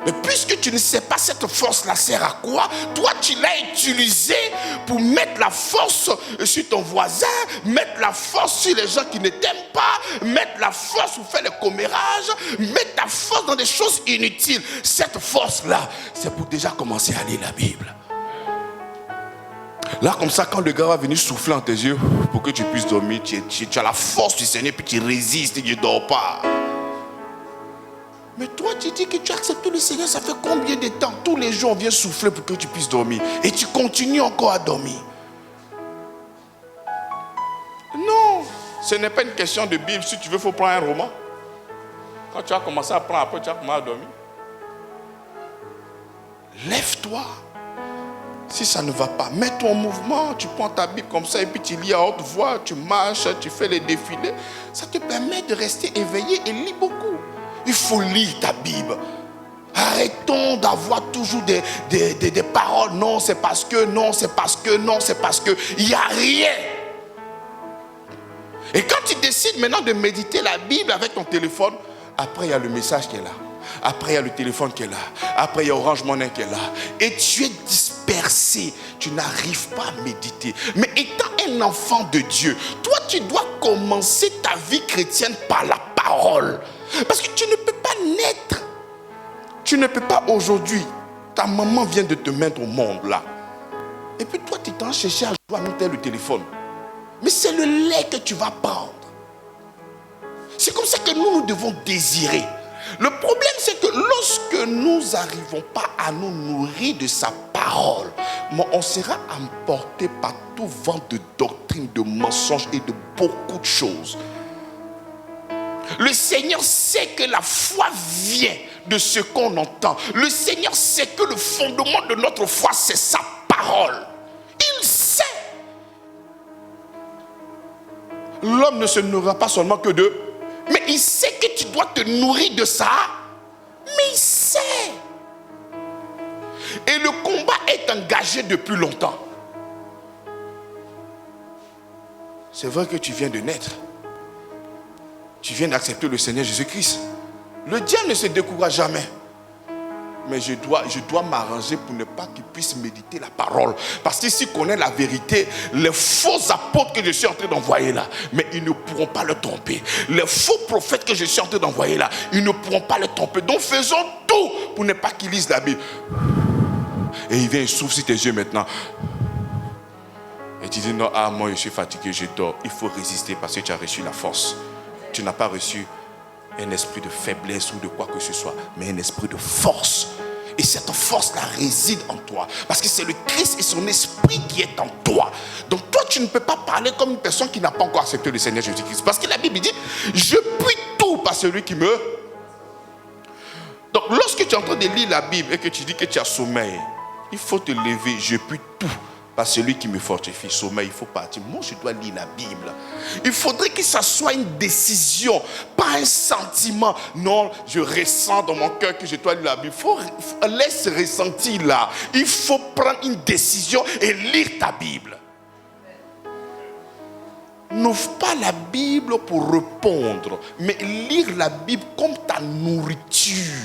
Speaker 5: Mais puisque tu ne sais pas cette force-là sert à quoi, toi tu l'as utilisée pour mettre la force sur ton voisin, mettre la force sur les gens qui ne t'aiment pas, mettre la force pour faire les commérages, mettre ta force dans des choses inutiles. Cette force-là, c'est pour déjà commencer à lire la Bible. Là, comme ça, quand le gars va venir souffler en tes yeux pour que tu puisses dormir, tu as la force du Seigneur, puis tu résistes et tu ne dors pas. Mais toi, tu dis que tu as accepté le Seigneur, ça fait combien de temps? Tous les jours, on vient souffler pour que tu puisses dormir. Et tu continues encore à dormir. Non, ce n'est pas une question de Bible. Si tu veux, il faut prendre un roman. Quand tu as commencé à prendre, après tu as commencé à dormir. Lève-toi. Si ça ne va pas, mets-toi en mouvement. Tu prends ta Bible comme ça et puis tu lis à haute voix. Tu marches, tu fais les défilés. Ça te permet de rester éveillé et lis beaucoup. Il faut lire ta Bible. Arrêtons d'avoir toujours des paroles. Non, c'est parce que, non, c'est parce que, non, c'est parce que. Il n'y a rien. Et quand tu décides maintenant de méditer la Bible avec ton téléphone, après il y a le message qui est là. Après il y a le téléphone qui est là. Après il y a Orange Money qui est là. Et tu es dispersé. Tu n'arrives pas à méditer. Mais étant un enfant de Dieu, toi tu dois commencer ta vie chrétienne par la parole. Parce que tu ne peux pas naître. Tu ne peux pas aujourd'hui. Ta maman vient de te mettre au monde là. Et puis toi tu t'en cherches à jouer avec le téléphone. Mais c'est le lait que tu vas prendre. C'est comme ça que nous devons désirer. Le problème c'est que lorsque nous n'arrivons pas à nous nourrir de sa parole, on sera emporté par tout vent de doctrine, de mensonges et de beaucoup de choses. Le Seigneur sait que la foi vient de ce qu'on entend. Le Seigneur sait que le fondement de notre foi, c'est sa parole. Il sait. L'homme ne se nourrira pas seulement que de... Mais il sait que tu dois te nourrir de ça. Mais il sait. Et le combat est engagé depuis longtemps. C'est vrai que tu viens de naître. Tu viens d'accepter le Seigneur Jésus-Christ. Le diable ne se décourage jamais. Mais je dois m'arranger pour ne pas qu'il puisse méditer la parole. Parce que s'il connaît la vérité, les faux apôtres que je suis en train d'envoyer là, mais ils ne pourront pas le tromper. Les faux prophètes que je suis en train d'envoyer là, ils ne pourront pas le tromper. Donc faisons tout pour ne pas qu'ils lisent la Bible. Et il vient, il souffle sur tes yeux maintenant. Et tu dis non, moi je suis fatigué, je dors. Il faut résister parce que tu as reçu la force. Tu n'as pas reçu un esprit de faiblesse ou de quoi que ce soit, mais un esprit de force. Et cette force-là réside en toi. Parce que c'est le Christ et son esprit qui est en toi. Donc toi, tu ne peux pas parler comme une personne qui n'a pas encore accepté le Seigneur Jésus-Christ. Parce que la Bible dit, je puis tout par celui qui me... Donc lorsque tu es en train de lire la Bible et que tu dis que tu as sommeil, il faut te lever, je puis tout par celui qui me fortifie. Sommeil, il faut partir. Moi, je dois lire la Bible. Il faudrait que ça soit une décision, pas un sentiment. Non, je ressens dans mon cœur que je dois lire la Bible. Laisse ressentir là. Il faut prendre une décision et lire ta Bible. N'ouvre pas la Bible pour répondre, mais lire la Bible comme ta nourriture.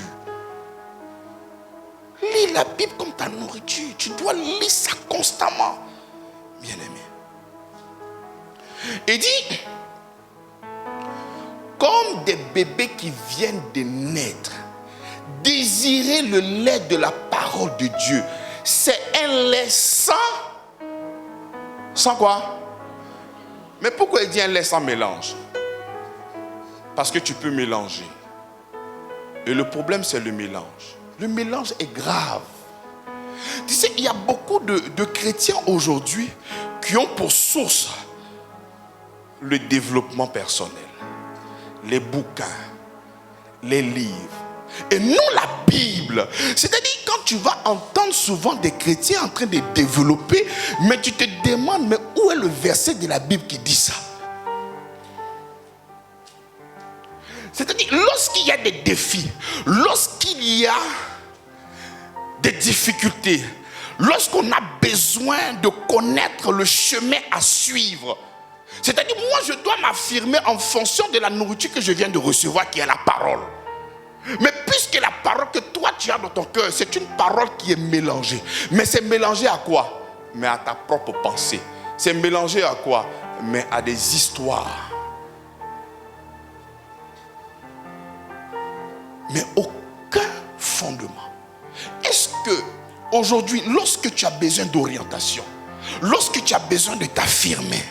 Speaker 5: Lis la Bible comme ta nourriture. Tu dois lire ça constamment. Bien-aimé. Et dit, comme des bébés qui viennent de naître, désirez le lait de la parole de Dieu. C'est un lait sans... Sans quoi? Mais pourquoi il dit un lait sans mélange? Parce que tu peux mélanger. Et le problème, c'est le mélange. Le mélange est grave. Tu sais, il y a beaucoup de chrétiens aujourd'hui qui ont pour source le développement personnel, les bouquins, les livres, et non la Bible. C'est-à-dire, quand tu vas entendre souvent des chrétiens en train de développer, mais tu te demandes, mais où est le verset de la Bible qui dit ça? C'est-à-dire, lorsqu'il y a des défis, lorsqu'il y a des difficultés, lorsqu'on a besoin de connaître le chemin à suivre, c'est-à-dire, moi je dois m'affirmer en fonction de la nourriture que je viens de recevoir, qui est la parole. Mais puisque la parole que toi tu as dans ton cœur, c'est une parole qui est mélangée. Mais c'est mélangé à quoi? Mais à ta propre pensée. C'est mélangé à quoi? Mais à des histoires. Mais aucun fondement. Est-ce que aujourd'hui, lorsque tu as besoin d'orientation, lorsque tu as besoin de t'affirmer,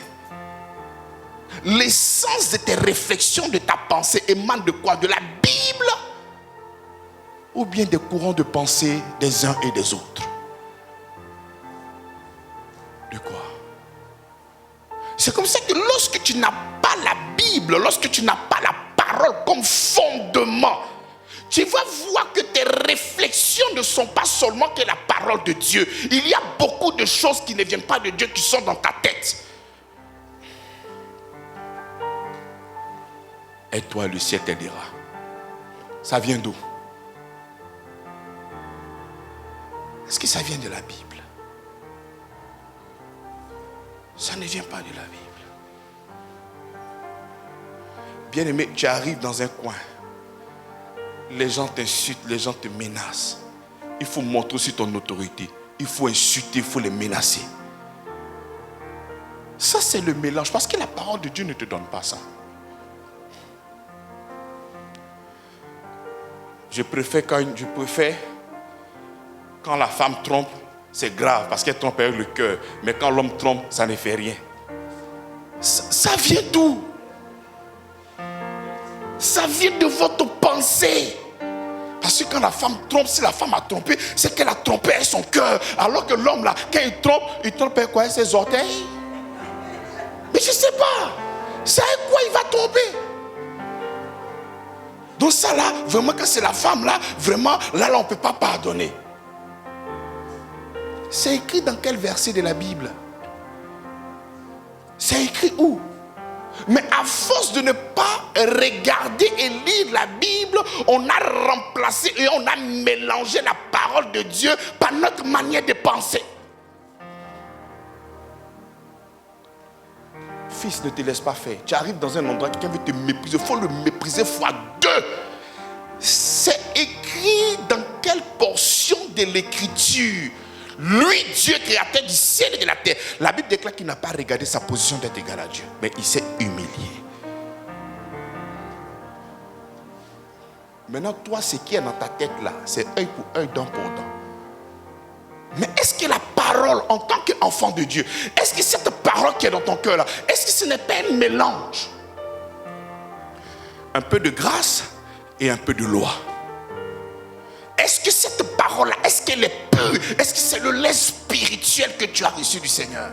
Speaker 5: l'essence de tes réflexions, de ta pensée émane de quoi? De la Bible? Ou bien des courants de pensée des uns et des autres? De quoi? C'est comme ça que lorsque tu n'as pas la Bible, lorsque tu n'as pas la parole comme fondement, tu vas voir que tes réflexions ne sont pas seulement que la parole de Dieu. Il y a beaucoup de choses qui ne viennent pas de Dieu, qui sont dans ta tête. Et toi, le ciel t'aidera. Ça vient d'où? Est-ce que ça vient de la Bible? Ça ne vient pas de la Bible. Bien-aimé, tu arrives dans un coin. Les gens t'insultent, les gens te menacent. Il faut montrer aussi ton autorité. Il faut insulter, il faut les menacer. Ça, c'est le mélange. Parce que la parole de Dieu ne te donne pas ça. Je préfère quand la femme trompe, c'est grave parce qu'elle trompe avec le cœur. Mais quand l'homme trompe, ça ne fait rien. Ça vient d'où? Ça vient de votre pensée. Parce que quand la femme trompe, si la femme a trompé, c'est qu'elle a trompé avec son cœur. Alors que l'homme là, quand il trompe avec quoi? Avec ses orteils? Mais je ne sais pas. C'est avec quoi il va tomber? Donc ça là, vraiment quand c'est la femme là, vraiment, là on ne peut pas pardonner. C'est écrit dans quel verset de la Bible? C'est écrit où? Mais à force de ne pas regarder et lire la Bible, on a remplacé et on a mélangé la parole de Dieu par notre manière de penser. Fils, ne te laisse pas faire. Tu arrives dans un endroit, quelqu'un veut te mépriser. Il faut le mépriser fois 2. C'est écrit dans quelle portion de l'écriture? Lui, Dieu, créateur du ciel et de la terre. La Bible déclare qu'il n'a pas regardé sa position d'être égal à Dieu, mais il s'est humilié. Maintenant, toi, ce qui est dans ta tête là, c'est œil pour œil, dent pour dent. Mais est-ce que la parole, en tant qu'enfant de Dieu, est-ce que cette parole qui est dans ton cœur là, est-ce que ce n'est pas un mélange? Un peu de grâce et un peu de loi. Est-ce que cette parole-là, est-ce qu'elle est pure? Est-ce que c'est le lait spirituel que tu as reçu du Seigneur?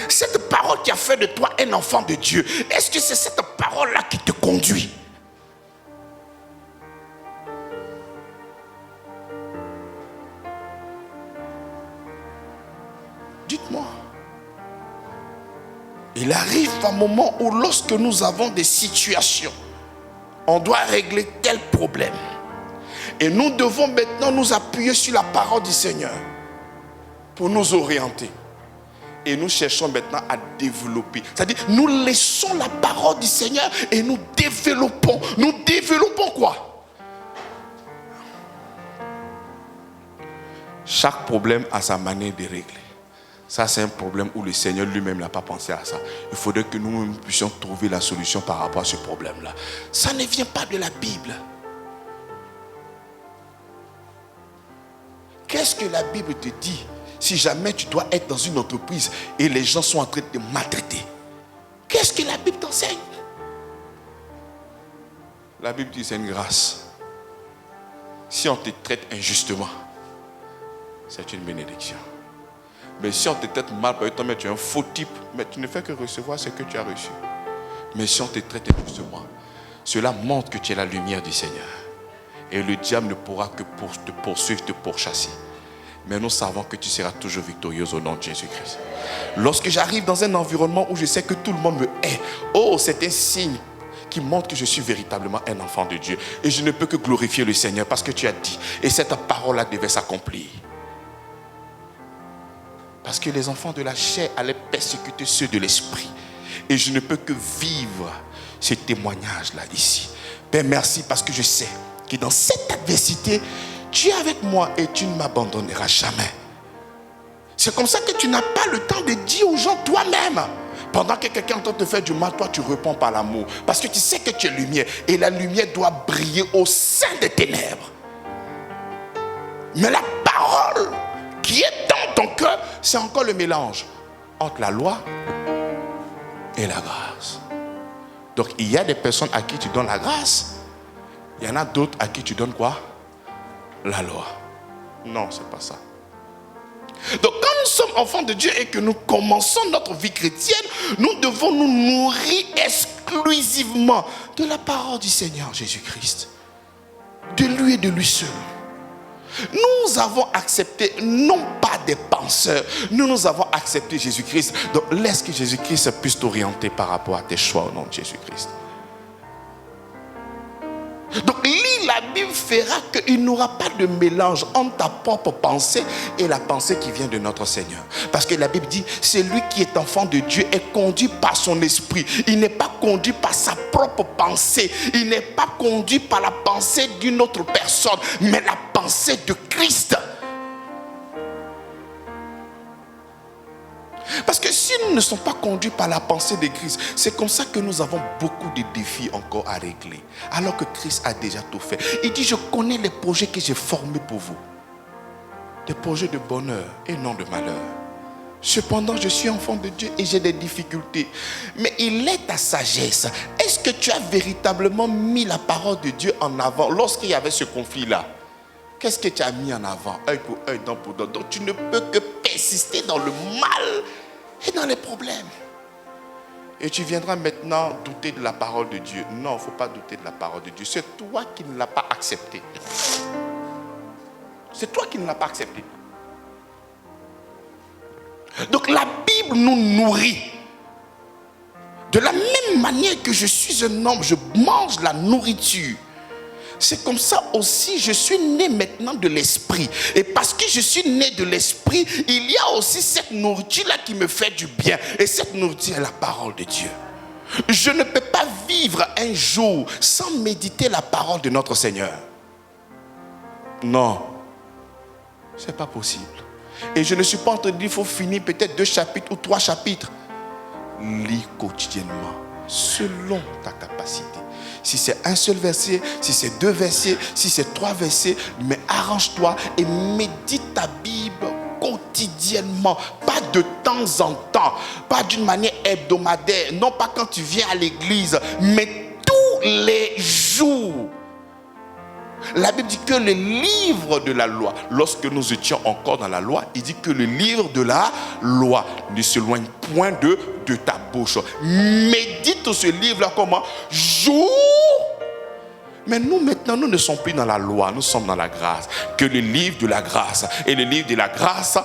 Speaker 5: Cette parole qui a fait de toi un enfant de Dieu, est-ce que c'est cette parole-là qui te conduit? Dites-moi. Il arrive un moment où lorsque nous avons des situations, on doit régler tel problème. Et nous devons maintenant nous appuyer sur la parole du Seigneur pour nous orienter. Et nous cherchons maintenant à développer. C'est-à-dire, nous laissons la parole du Seigneur et nous développons. Nous développons quoi? Chaque problème a sa manière de régler. Ça, c'est un problème où le Seigneur lui-même n'a pas pensé à ça. Il faudrait que nous puissions trouver la solution par rapport à ce problème-là. Ça ne vient pas de la Bible. Qu'est-ce que la Bible te dit si jamais tu dois être dans une entreprise et les gens sont en train de te maltraiter? Qu'est-ce que la Bible t'enseigne? La Bible dit c'est une grâce. Si on te traite injustement, c'est une bénédiction. Mais si on te traite mal, par exemple, tu es un faux type, mais tu ne fais que recevoir ce que tu as reçu. Mais si on te traite injustement, cela montre que tu es la lumière du Seigneur. Et le diable ne pourra que te poursuivre, te pourchasser. Mais nous savons que tu seras toujours victorieuse au nom de Jésus-Christ. Lorsque j'arrive dans un environnement où je sais que tout le monde me hait, oh, c'est un signe qui montre que je suis véritablement un enfant de Dieu. Et je ne peux que glorifier le Seigneur parce que tu as dit. Et cette parole-là devait s'accomplir. Parce que les enfants de la chair allaient persécuter ceux de l'esprit. Et je ne peux que vivre ce témoignage-là ici. Père, merci parce que je sais que dans cette adversité, tu es avec moi et tu ne m'abandonneras jamais. C'est comme ça que tu n'as pas le temps de dire aux gens toi-même. Pendant que quelqu'un est en train de te faire du mal, toi tu réponds par l'amour. Parce que tu sais que tu es lumière. Et la lumière doit briller au sein des ténèbres. Mais la parole qui est dans ton cœur, c'est encore le mélange entre la loi et la grâce. Donc il y a des personnes à qui tu donnes la grâce. Il y en a d'autres à qui tu donnes quoi? La loi. Non, c'est pas ça. Donc quand nous sommes enfants de Dieu et que nous commençons notre vie chrétienne, nous devons nous nourrir exclusivement de la parole du Seigneur Jésus-Christ. De lui et de lui seul. Nous avons accepté non pas des penseurs, nous avons accepté Jésus-Christ. Donc laisse que Jésus-Christ puisse t'orienter par rapport à tes choix au nom de Jésus-Christ. Donc lis la Bible fera qu'il n'y aura pas de mélange entre ta propre pensée et la pensée qui vient de notre Seigneur. Parce que la Bible dit, celui qui est enfant de Dieu est conduit par son esprit. Il n'est pas conduit par sa propre pensée. Il n'est pas conduit par la pensée d'une autre personne, mais la pensée de Christ. Parce que si nous ne sommes pas conduits par la pensée de Christ, c'est comme ça que nous avons beaucoup de défis encore à régler. Alors que Christ a déjà tout fait. Il dit, je connais les projets que j'ai formés pour vous. Des projets de bonheur et non de malheur. Cependant, je suis enfant de Dieu et j'ai des difficultés. Mais il est ta sagesse. Est-ce que tu as véritablement mis la parole de Dieu en avant lorsqu'il y avait ce conflit-là? Qu'est-ce que tu as mis en avant? Œil pour œil, dent pour dent. Donc tu ne peux que persister dans le mal et dans les problèmes. Et tu viendras maintenant douter de la parole de Dieu. Non, il ne faut pas douter de la parole de Dieu. C'est toi qui ne l'as pas acceptée. C'est toi qui ne l'as pas acceptée. Donc la Bible nous nourrit. De la même manière que je suis un homme, je mange la nourriture. C'est comme ça aussi, je suis né maintenant de l'esprit. Et parce que je suis né de l'esprit, il y a aussi cette nourriture-là qui me fait du bien. Et cette nourriture est la parole de Dieu. Je ne peux pas vivre un jour sans méditer la parole de notre Seigneur. Non, c'est pas possible. Et je ne suis pas en train de dire qu'il faut finir peut-être 2 chapitres ou 3 chapitres. Lis quotidiennement, selon ta capacité. Si c'est un seul verset, si c'est 2 versets, si c'est 3 versets, mais arrange-toi et médite ta Bible quotidiennement, pas de temps en temps, pas d'une manière hebdomadaire, non pas quand tu viens à l'église, mais tous les jours. La Bible dit que le livre de la loi, lorsque nous étions encore dans la loi, il dit que le livre de la loi ne s'éloigne point de ta bouche. Médite ce livre-là comment? Jour. Mais nous maintenant, nous ne sommes plus dans la loi, nous sommes dans la grâce. Que le livre de la grâce. Et le livre de la grâce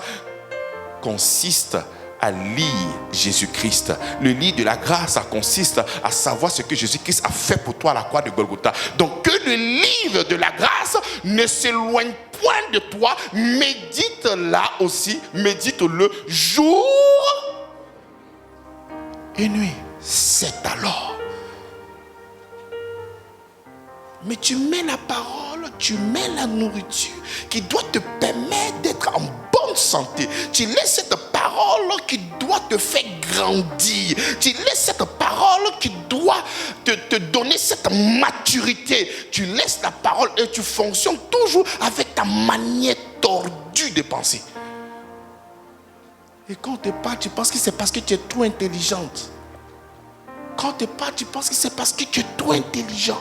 Speaker 5: consiste à lire Jésus-Christ. Le livre de la grâce, ça consiste à savoir ce que Jésus-Christ a fait pour toi à la croix de Golgotha. Donc que le livre de la grâce ne s'éloigne point de toi. Médite-la aussi, médite-le jour et nuit. C'est alors. Mais tu mets la parole, tu mets la nourriture qui doit te permettre d'être en bonne santé. Tu laisses cette parole qui doit te faire grandir. Tu laisses cette parole qui doit te donner cette maturité. Tu laisses la parole et tu fonctionnes toujours avec ta manière tordue de penser. Et quand tu parles, tu penses que c'est parce que tu es trop intelligente. Quand tu parles, tu penses que c'est parce que tu es trop intelligent.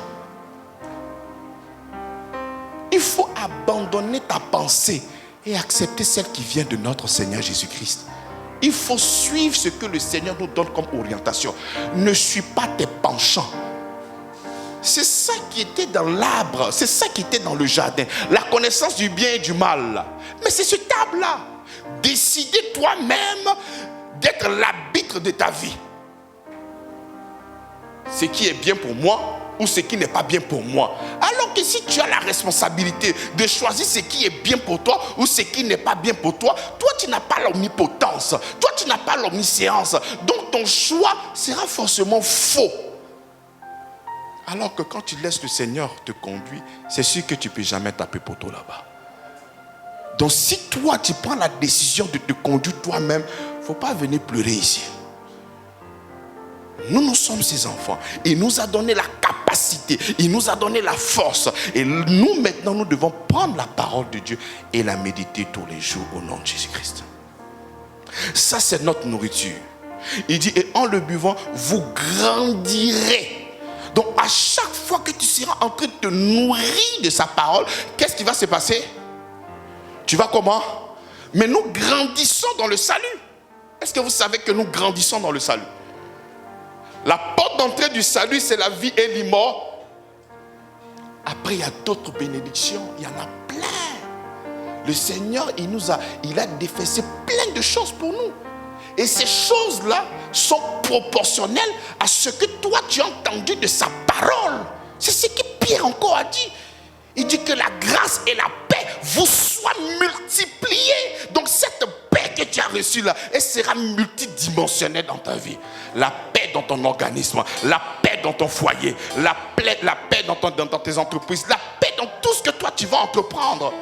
Speaker 5: Il faut abandonner ta pensée et accepter celle qui vient de notre Seigneur Jésus-Christ. Il faut suivre ce que le Seigneur nous donne comme orientation. Ne suis pas tes penchants. C'est ça qui était dans l'arbre, c'est ça qui était dans le jardin. La connaissance du bien et du mal. Mais c'est ce arbre-là. Décidez toi-même d'être l'arbitre de ta vie. Ce qui est bien pour moi ou ce qui n'est pas bien pour moi. Alors que si tu as la responsabilité de choisir ce qui est bien pour toi ou ce qui n'est pas bien pour toi, toi tu n'as pas l'omnipotence, toi tu n'as pas l'omniscience. Donc ton choix sera forcément faux. Alors que quand tu laisses le Seigneur te conduire, c'est sûr que tu ne peux jamais taper poteau là-bas. Donc si toi tu prends la décision de te conduire toi-même, il ne faut pas venir pleurer ici. Nous sommes ses enfants. Il nous a donné la capacité, il nous a donné la force. Et nous maintenant, nous devons prendre la parole de Dieu et la méditer tous les jours au nom de Jésus-Christ. Ça c'est notre nourriture. Il dit, et en le buvant, vous grandirez. Donc à chaque fois que tu seras en train de te nourrir de sa parole, qu'est-ce qui va se passer? Tu vas comment? Mais nous grandissons dans le salut. Est-ce que vous savez que nous grandissons dans le salut? La porte d'entrée du salut, c'est la vie et l'immort. Après, il y a d'autres bénédictions. Il y en a plein. Le Seigneur, il a défacé plein de choses pour nous. Et ces choses-là sont proportionnelles à ce que toi, tu as entendu de sa parole. C'est ce que Pierre encore a dit. Il dit que la grâce et la paix vous soient multipliées. Donc cette paix que tu as reçue là, elle sera multidimensionnelle dans ta vie. La paix dans ton organisme, la paix dans ton foyer, la paix dans tes entreprises, la paix dans tout ce que toi tu vas entreprendre.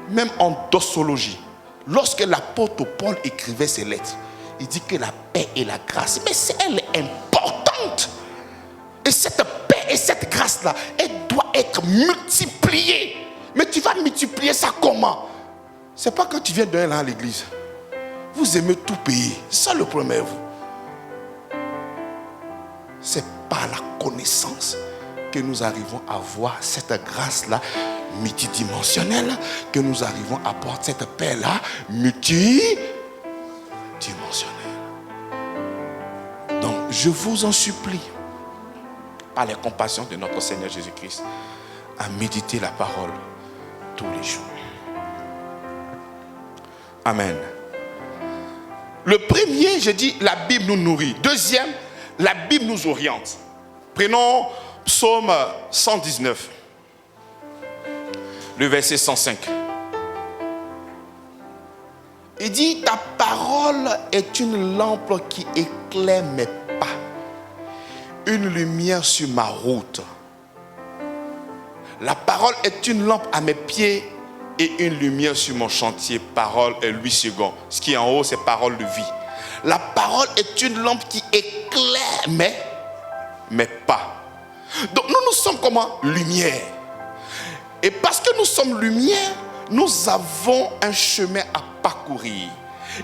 Speaker 5: Même en doxologie, lorsque l'apôtre Paul écrivait ses lettres, il dit que la paix et la grâce, mais elle est importante. Et cette paix et cette grâce-là, elle doit être multipliée. Mais tu vas multiplier ça comment? C'est pas quand tu viens d'un an à l'église. Vous aimez tout payer. C'est ça le problème, vous. C'est par la connaissance que nous arrivons à voir cette grâce-là multidimensionnelle, que nous arrivons à voir cette paix-là multidimensionnelle. Donc, je vous en supplie, par les compassions de notre Seigneur Jésus-Christ, à méditer la parole tous les jours. Amen. Le premier, je dis, la Bible nous nourrit. Deuxième, la Bible nous oriente. Prenons Psaume 119, le verset 105. Il dit, ta parole est une lampe qui éclaire mes pas, une lumière sur ma route. La parole est une lampe à mes pieds et une lumière sur mon chantier. Parole est 8 secondes. Ce qui est en haut, c'est parole de vie. La parole est une lampe qui éclaire mes pas. Donc nous sommes comment? Lumière. Et parce que nous sommes lumière, nous avons un chemin à parcourir.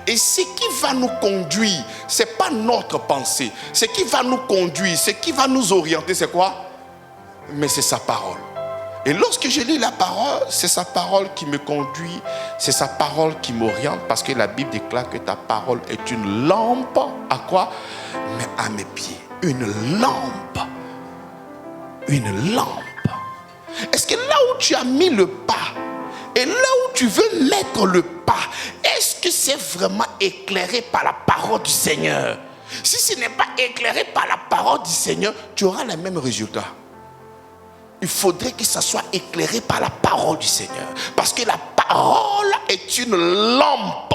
Speaker 5: Et ce qui va nous conduire, ce n'est pas notre pensée. Ce qui va nous conduire, ce qui va nous orienter, c'est quoi? Mais c'est sa parole. Et lorsque je lis la parole, c'est sa parole qui me conduit, c'est sa parole qui m'oriente, parce que la Bible déclare que ta parole est une lampe, à quoi? Mais à mes pieds. Une lampe. Une lampe. Est-ce que là où tu as mis le pas, et là où tu veux mettre le pas, est-ce que c'est vraiment éclairé par la parole du Seigneur? Si ce n'est pas éclairé par la parole du Seigneur, tu auras les mêmes résultats. Il faudrait que ça soit éclairé par la parole du Seigneur. Parce que la parole est une lampe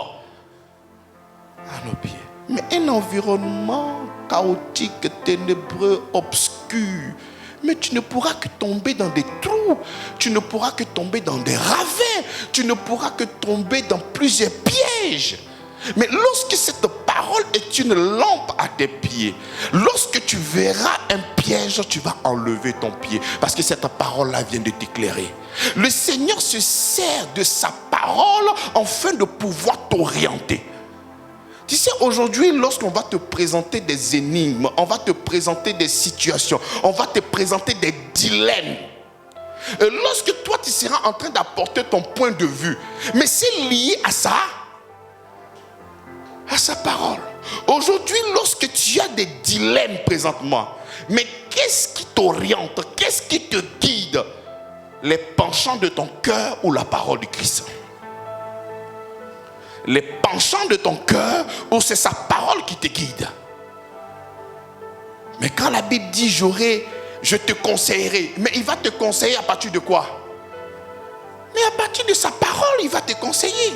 Speaker 5: à nos pieds. Mais un environnement chaotique, ténébreux, obscur. Mais tu ne pourras que tomber dans des trous. Tu ne pourras que tomber dans des ravins. Tu ne pourras que tomber dans plusieurs pièges. Mais lorsque cette parole est une lampe à tes pieds, lorsque tu verras un piège, tu vas enlever ton pied. Parce que cette parole-là vient de t'éclairer. Le Seigneur se sert de sa parole afin de pouvoir t'orienter. Tu sais, aujourd'hui, lorsqu'on va te présenter des énigmes, on va te présenter des situations, on va te présenter des dilemmes, Et lorsque toi, tu seras en train d'apporter ton point de vue, mais c'est lié à ça, à sa parole. Aujourd'hui, lorsque tu as des dilemmes présentement, mais qu'est-ce qui t'oriente? Qu'est-ce qui te guide? Les penchants de ton cœur ou la parole de Christ? Les penchants de ton cœur ou c'est sa parole qui te guide? Mais quand la Bible dit je te conseillerai, mais il va te conseiller à partir de quoi? Mais à partir de sa parole, il va te conseiller.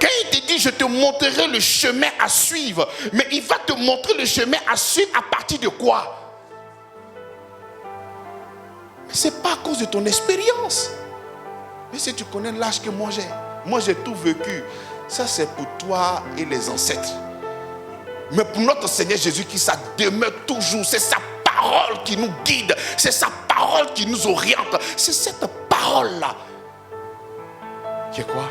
Speaker 5: Quand il te dit je te montrerai le chemin à suivre, mais il va te montrer le chemin à suivre à partir de quoi? Mais ce n'est pas à cause de ton expérience. Mais si tu connais l'âge que moi j'ai tout vécu. Ça c'est pour toi et les ancêtres. Mais pour notre Seigneur Jésus-Christ, ça demeure toujours. C'est sa parole qui nous guide. C'est sa parole qui nous oriente. C'est cette parole-là qui est quoi?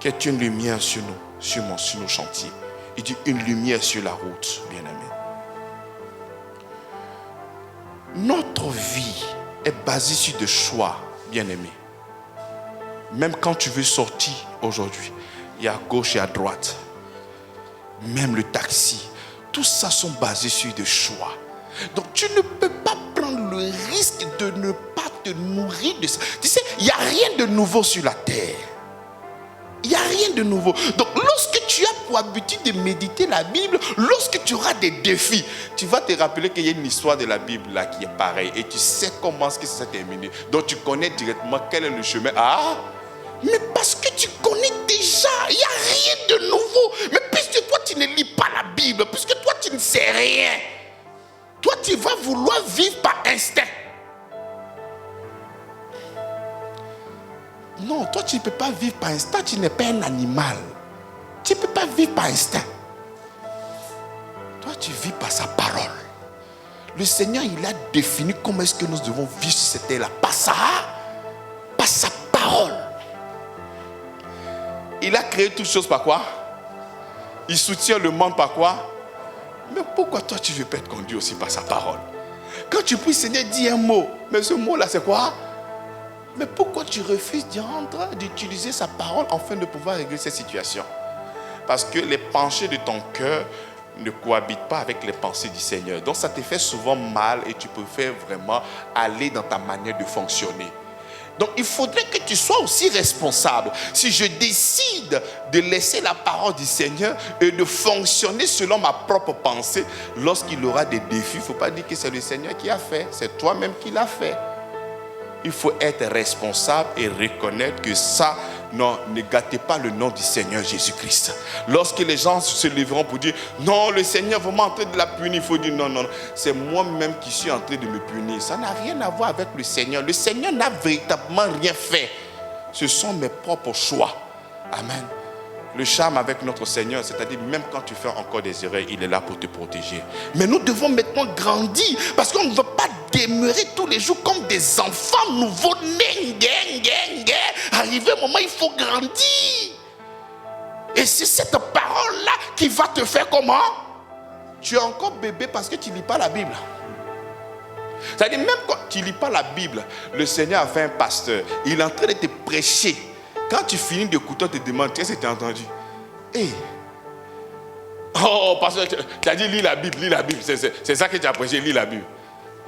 Speaker 5: Qui est une lumière sur nous, sur nos chantiers. Il dit une lumière sur la route, bien-aimé. Notre vie est basée sur des choix, bien-aimé. Même quand tu veux sortir aujourd'hui, il y a à gauche et à droite. Même le taxi, tout ça sont basés sur des choix. Donc tu ne peux pas prendre le risque de ne pas te nourrir de ça. Tu sais, il n'y a rien de nouveau sur la terre. Il n'y a rien de nouveau. Donc lorsque tu as pour habitude de méditer la Bible, lorsque tu auras des défis, tu vas te rappeler qu'il y a une histoire de la Bible là qui est pareille. Et tu sais comment est-ce que ça s'est terminé. Donc tu connais directement quel est le chemin. Ah, mais parce que tu connais déjà, il n'y a rien de nouveau. Mais puisque toi tu ne lis pas la Bible, puisque toi tu ne sais rien, toi tu vas vouloir vivre par instinct. Non, toi tu ne peux pas vivre par instinct, tu n'es pas un animal. Tu ne peux pas vivre par instinct. Toi tu vis par sa parole. Le Seigneur il a défini comment est-ce que nous devons vivre sur cette terre-là. Par sa parole. Il a créé toutes choses par quoi? Il soutient le monde par quoi? Mais pourquoi toi tu ne veux pas être conduit aussi par sa parole? Quand tu pries, Seigneur, dis un mot. Mais ce mot-là c'est quoi? Mais pourquoi tu refuses d'utiliser sa parole afin de pouvoir régler cette situation? Parce que les pensées de ton cœur ne cohabitent pas avec les pensées du Seigneur. Donc ça te fait souvent mal et tu préfères vraiment aller dans ta manière de fonctionner. Donc il faudrait que tu sois aussi responsable. Si je décide de laisser la parole du Seigneur et de fonctionner selon ma propre pensée, lorsqu'il aura des défis, il ne faut pas dire que c'est le Seigneur qui a fait, c'est toi-même qui l'a fait. Il faut être responsable et reconnaître que ça, non, ne gâtez pas le nom du Seigneur Jésus-Christ. Lorsque les gens se lèveront pour dire, non, le Seigneur est vraiment en train de la punir, il faut dire, non, non, c'est moi-même qui suis en train de me punir. Ça n'a rien à voir avec le Seigneur. Le Seigneur n'a véritablement rien fait. Ce sont mes propres choix. Amen. Le charme avec notre Seigneur, c'est-à-dire même quand tu fais encore des erreurs, il est là pour te protéger. Mais nous devons maintenant grandir parce qu'on ne veut pas demeurer tous les jours comme des enfants nouveau-nés. Arrivé un moment, il faut grandir. Et c'est cette parole-là qui va te faire comment? Tu es encore bébé parce que tu ne lis pas la Bible. C'est-à-dire même quand tu ne lis pas la Bible, le Seigneur a fait un pasteur. Il est en train de te prêcher. Quand tu finis d'écouter, tu te demandes, qu'est-ce que tu as entendu? Hey. Oh, pasteur, tu as dit lis la Bible, lis la Bible. C'est ça que tu as prêché, lis la Bible.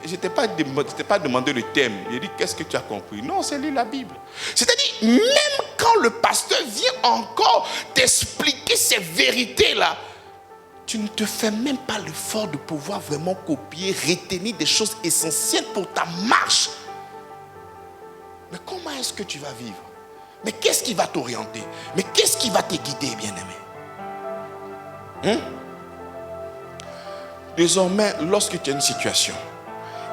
Speaker 5: Je ne t'ai pas demandé le thème. Il a dit, qu'est-ce que tu as compris? Non, c'est lire la Bible. C'est-à-dire, même quand le pasteur vient encore t'expliquer ces vérités-là, tu ne te fais même pas l'effort de pouvoir vraiment copier, retenir des choses essentielles pour ta marche. Mais comment est-ce que tu vas vivre? Mais qu'est-ce qui va t'orienter? Mais qu'est-ce qui va te guider, bien-aimé? Désormais, lorsque tu as une situation,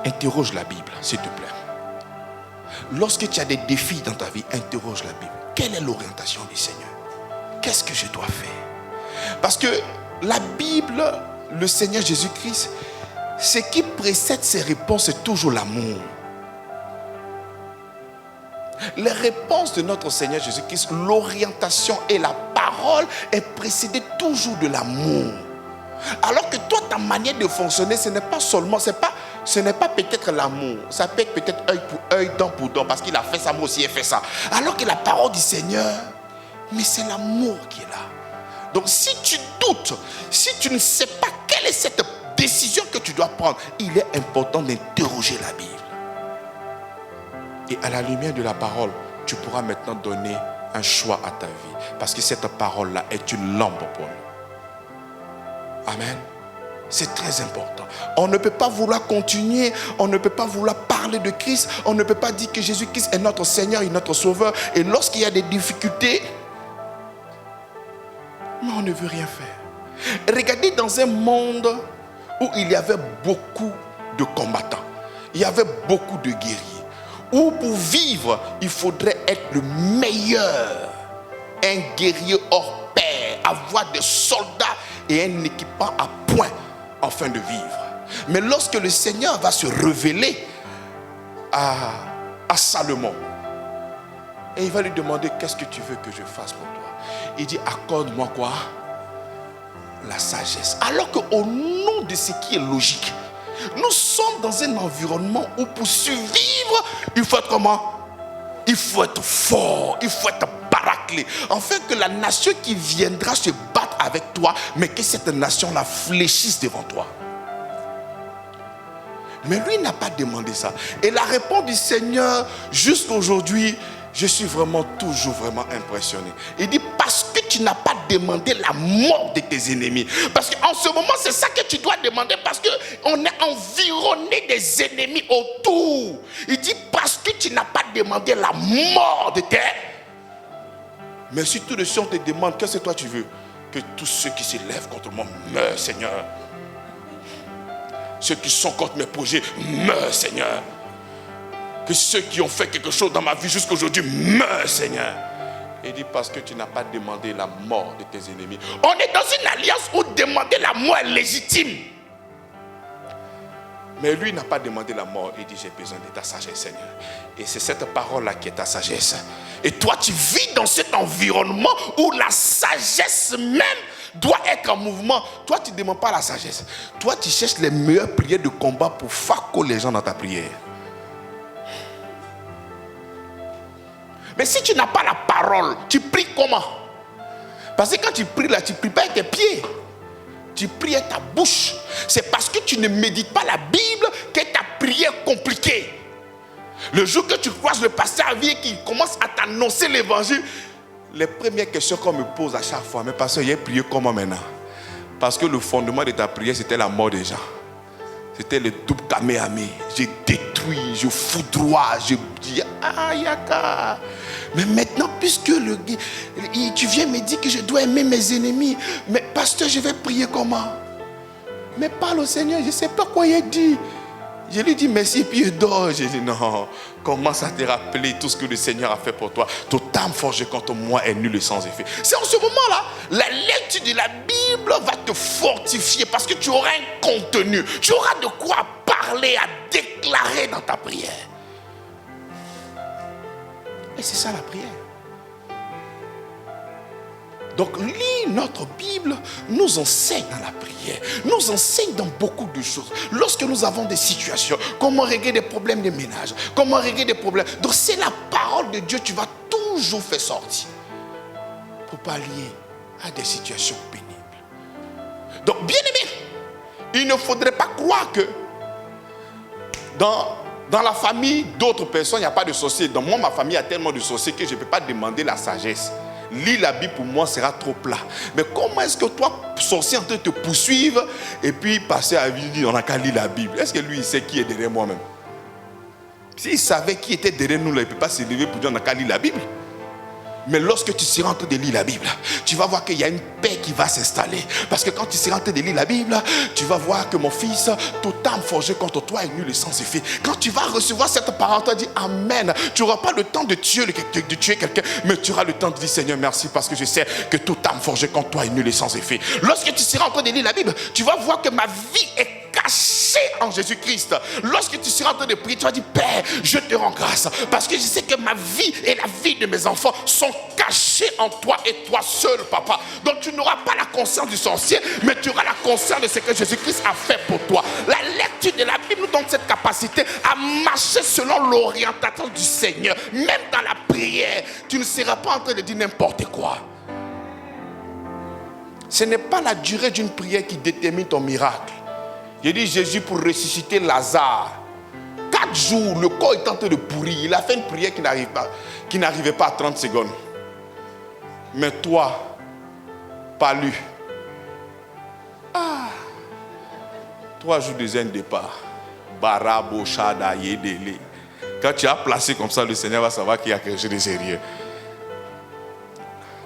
Speaker 5: interroge la Bible, s'il te plaît. Lorsque tu as des défis dans ta vie, interroge la Bible. Quelle est l'orientation du Seigneur? Qu'est-ce que je dois faire? Parce que la Bible, le Seigneur Jésus-Christ, ce qui précède ses réponses, c'est toujours l'amour. Les réponses de notre Seigneur Jésus-Christ, l'orientation et la parole est précédée toujours de l'amour. Alors que toi, ta manière de fonctionner, ce n'est pas seulement, c'est pas ce n'est pas peut-être l'amour. Ça peut être peut-être œil pour œil, dent pour dent, parce qu'il a fait ça, moi aussi, il a fait ça. Alors que la parole du Seigneur, mais c'est l'amour qui est là. Donc si tu doutes, si tu ne sais pas quelle est cette décision que tu dois prendre, il est important d'interroger la Bible. Et à la lumière de la parole, tu pourras maintenant donner un choix à ta vie. Parce que cette parole-là est une lampe pour nous. Amen. C'est très important. On ne peut pas vouloir continuer, on ne peut pas vouloir parler de Christ, on ne peut pas dire que Jésus-Christ est notre Seigneur et notre Sauveur. Et lorsqu'il y a des difficultés, mais on ne veut rien faire. Regardez dans un monde où il y avait beaucoup de combattants, il y avait beaucoup de guerriers, où pour vivre, il faudrait être le meilleur, un guerrier hors pair, avoir des soldats et un équipement à point afin de vivre. Mais lorsque le Seigneur va se révéler à Salomon, et il va lui demander, qu'est-ce que tu veux que je fasse pour toi? Il dit, accorde-moi quoi? La sagesse. Alors qu'au nom de ce qui est logique, nous sommes dans un environnement où pour survivre, il faut être comment? Il faut être fort, il faut être baraquelé. Afin que la nation qui viendra se battre avec toi, mais que cette nation-là fléchisse devant toi. Mais lui n'a pas demandé ça. Et la réponse du Seigneur, jusqu'à aujourd'hui, je suis vraiment toujours vraiment impressionné. Il dit, parce que tu n'as pas demandé la mort de tes ennemis. Parce qu'en ce moment, c'est ça que tu dois demander, parce qu'on est environné des ennemis autour. Il dit, parce que tu n'as pas demandé la mort de tes... Mais si tout de suite on te demande, qu'est-ce que toi tu veux? Que tous ceux qui se lèvent contre moi meurent, Seigneur. Ceux qui sont contre mes projets meurent, Seigneur. Que ceux qui ont fait quelque chose dans ma vie jusqu'à aujourd'hui meurent, Seigneur. Il dit, parce que tu n'as pas demandé la mort de tes ennemis. On est dans une alliance où demander la mort est légitime. Mais lui n'a pas demandé la mort. Il dit, j'ai besoin de ta sagesse, Seigneur. Et c'est cette parole-là qui est ta sagesse. Et toi, tu vis dans cet environnement où la sagesse même doit être en mouvement. Toi, tu ne demandes pas la sagesse. Toi, tu cherches les meilleures prières de combat pour faco les gens dans ta prière. Mais si tu n'as pas la parole, tu pries comment? Parce que quand tu pries là, tu ne pries pas avec tes pieds. Tu pries avec ta bouche. C'est parce que tu ne médites pas la Bible que ta prière est compliquée. Le jour que tu croises le pasteur Javier qui commence à t'annoncer l'évangile, les premières questions qu'on me pose à chaque fois, mais pasteur, il a prié comment maintenant? Parce que le fondement de ta prière, c'était la mort des gens. C'était le double kamehameha. Je détruis, je foudroie, je dis ah yaka. Mais maintenant, puisque tu viens me dire que je dois aimer mes ennemis, mais pasteur, je vais prier comment? Mais parle au Seigneur, je ne sais pas quoi il a dit. Je lui dis merci et puis il dort. Je dis non, commence à te rappeler tout ce que le Seigneur a fait pour toi. Toute âme forgée contre moi est nulle et sans effet. C'est en ce moment-là, la lecture de la Bible va te fortifier parce que tu auras un contenu. Tu auras de quoi parler, à déclarer dans ta prière. Et c'est ça la prière. Donc, lire notre Bible nous enseigne dans la prière, nous enseigne dans beaucoup de choses. Lorsque nous avons des situations, comment régler des problèmes de ménage, comment régler des problèmes. Donc, c'est la parole de Dieu, tu vas toujours faire sortir pour pallier à des situations pénibles. Donc, bien aimé, il ne faudrait pas croire que dans la famille d'autres personnes, il n'y a pas de sorciers. Dans moi, ma famille a tellement de sorciers que je ne peux pas demander la sagesse. Lire la Bible pour moi sera trop plat. Mais comment est-ce que toi, sorcier, en train de te poursuivre et puis passer à vie, on n'a qu'à lire la Bible? Est-ce que lui, il sait qui est derrière moi-même? S'il savait qui était derrière nous, là, il ne peut pas se lever pour dire on n'a qu'à lire la Bible. Mais lorsque tu seras en train de lire la Bible, tu vas voir qu'il y a une paix qui va s'installer. Parce que quand tu seras en train de lire la Bible, tu vas voir que mon fils, toute âme forgée contre toi est nulle et sans effet. Quand tu vas recevoir cette parole, tu vas dire Amen. Tu n'auras pas le temps de tuer quelqu'un, mais tu auras le temps de dire Seigneur merci parce que je sais que toute âme forgée contre toi est nulle et sans effet. Lorsque tu seras en train de lire la Bible, tu vas voir que ma vie est cachée en Jésus-Christ. Lorsque tu seras en train de prier, tu vas dire Père, je te rends grâce parce que je sais que ma vie et la vie de mes enfants sont cachés en toi et toi seul, papa. Donc tu n'auras pas la conscience du sorcier, mais tu auras la conscience de ce que Jésus-Christ a fait pour toi. La lecture lecture de la Bible nous donne cette capacité à marcher selon l'orientation du Seigneur. Même dans la prière, tu ne seras pas en train de dire n'importe quoi. Ce n'est pas la durée d'une prière qui détermine ton miracle. J'ai dit Jésus pour ressusciter Lazare. 4 jours, le corps est en train de pourrir. Il a fait une prière qui n'arrivait pas à 30 secondes. Mais toi, pas lui. 3 jours de un départ. Barabo, Shada, Yedele. Quand tu as placé comme ça, le Seigneur va savoir qu'il y a quelque chose de sérieux.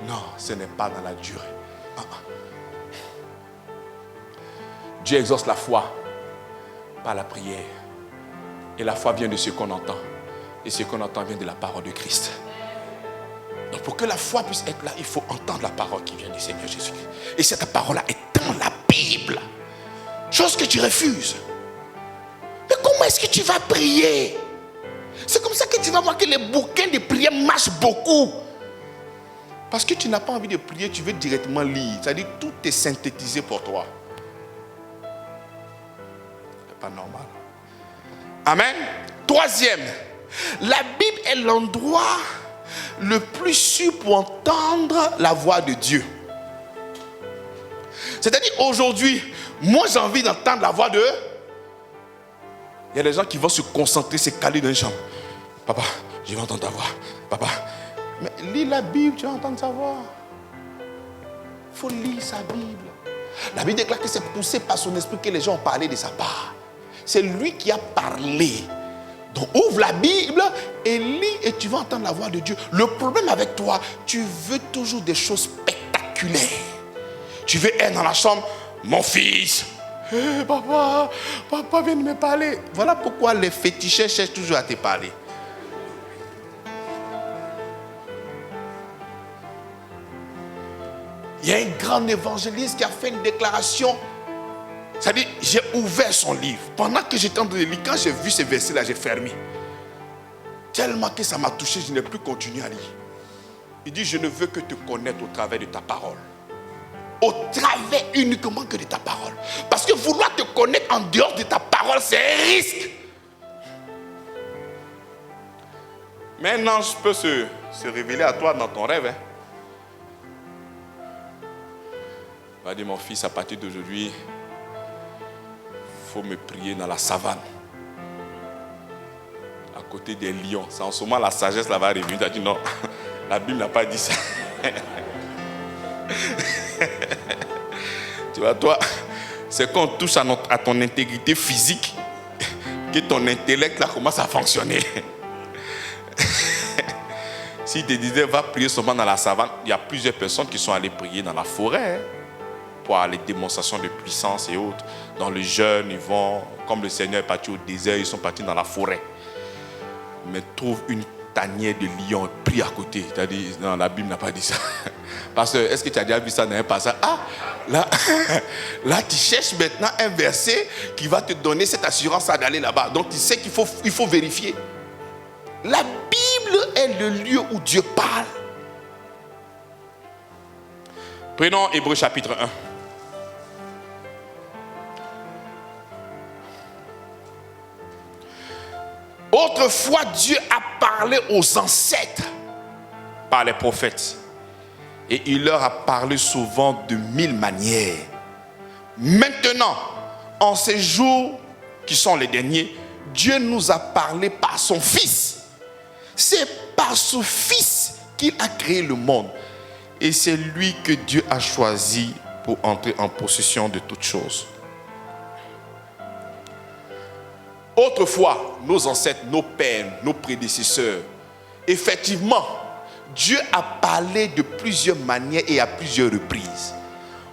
Speaker 5: Non, ce n'est pas dans la durée. Dieu exauce la foi par la prière. Et la foi vient de ce qu'on entend. Et ce qu'on entend vient de la parole de Christ. Donc pour que la foi puisse être là, il faut entendre la parole qui vient du Seigneur Jésus-Christ. Et cette parole-là est dans la Bible. Chose que tu refuses. Mais comment est-ce que tu vas prier? C'est comme ça que tu vas voir que les bouquins de prière marchent beaucoup. Parce que tu n'as pas envie de prier, tu veux directement lire. C'est-à-dire tout est synthétisé pour toi. C'est pas normal. Amen. 3e, la Bible est l'endroit le plus sûr pour entendre la voix de Dieu. C'est-à-dire aujourd'hui, moi j'ai envie d'entendre la voix de... Il y a des gens qui vont se concentrer, se caler dans une chambre. Papa, je vais entendre ta voix. Papa, mais lis la Bible, tu vas entendre sa voix. Il faut lire sa Bible. La Bible déclare que c'est poussé par son esprit que les gens ont parlé de sa part. C'est lui qui a parlé. Donc ouvre la Bible et lis et tu vas entendre la voix de Dieu. Le problème avec toi, tu veux toujours des choses spectaculaires. Tu veux être dans la chambre, mon fils. Hey, papa vient de me parler. Voilà pourquoi les féticheurs cherchent toujours à te parler. Il y a un grand évangéliste qui a fait une déclaration. C'est-à-dire, j'ai ouvert son livre. Pendant que j'étais en train de lire, quand j'ai vu ces versets-là, j'ai fermé. Tellement que ça m'a touché, je n'ai plus continué à lire. Il dit, je ne veux que te connaître au travers de ta parole. Au travers uniquement que de ta parole. Parce que vouloir te connaître en dehors de ta parole, c'est un risque. Mais un ange peut se révéler à toi dans ton rêve. Va dire, mon fils, à partir d'aujourd'hui, il faut me prier dans la savane. À côté des lions. C'est en ce moment la sagesse là va arriver. Tu as dit non, la Bible n'a pas dit ça. Tu vois, toi, c'est quand on touche à ton intégrité physique que ton intellect là commence à fonctionner. S'il te disait va prier seulement dans la savane, il y a plusieurs personnes qui sont allées prier dans la forêt pour les démonstrations de puissance et autres. Dans le jeûne, ils vont, comme le Seigneur est parti au désert, ils sont partis dans la forêt. Mais trouve une tanière de lions et prie à côté. Tu as dit, non, la Bible n'a pas dit ça. Parce que, est-ce que tu as déjà vu ça dans un passage? Ah, là, tu cherches maintenant un verset qui va te donner cette assurance d'aller là-bas. Donc, tu sais qu'il faut vérifier. La Bible est le lieu où Dieu parle. Prenons Hébreux chapitre 1. Autrefois, Dieu a parlé aux ancêtres par les prophètes. Et il leur a parlé souvent de 1000 manières. Maintenant, en ces jours qui sont les derniers, Dieu nous a parlé par son Fils. C'est par son Fils qu'il a créé le monde. Et c'est lui que Dieu a choisi pour entrer en possession de toutes choses. Autrefois, nos ancêtres, nos pères, nos prédécesseurs, effectivement, Dieu a parlé de plusieurs manières et à plusieurs reprises.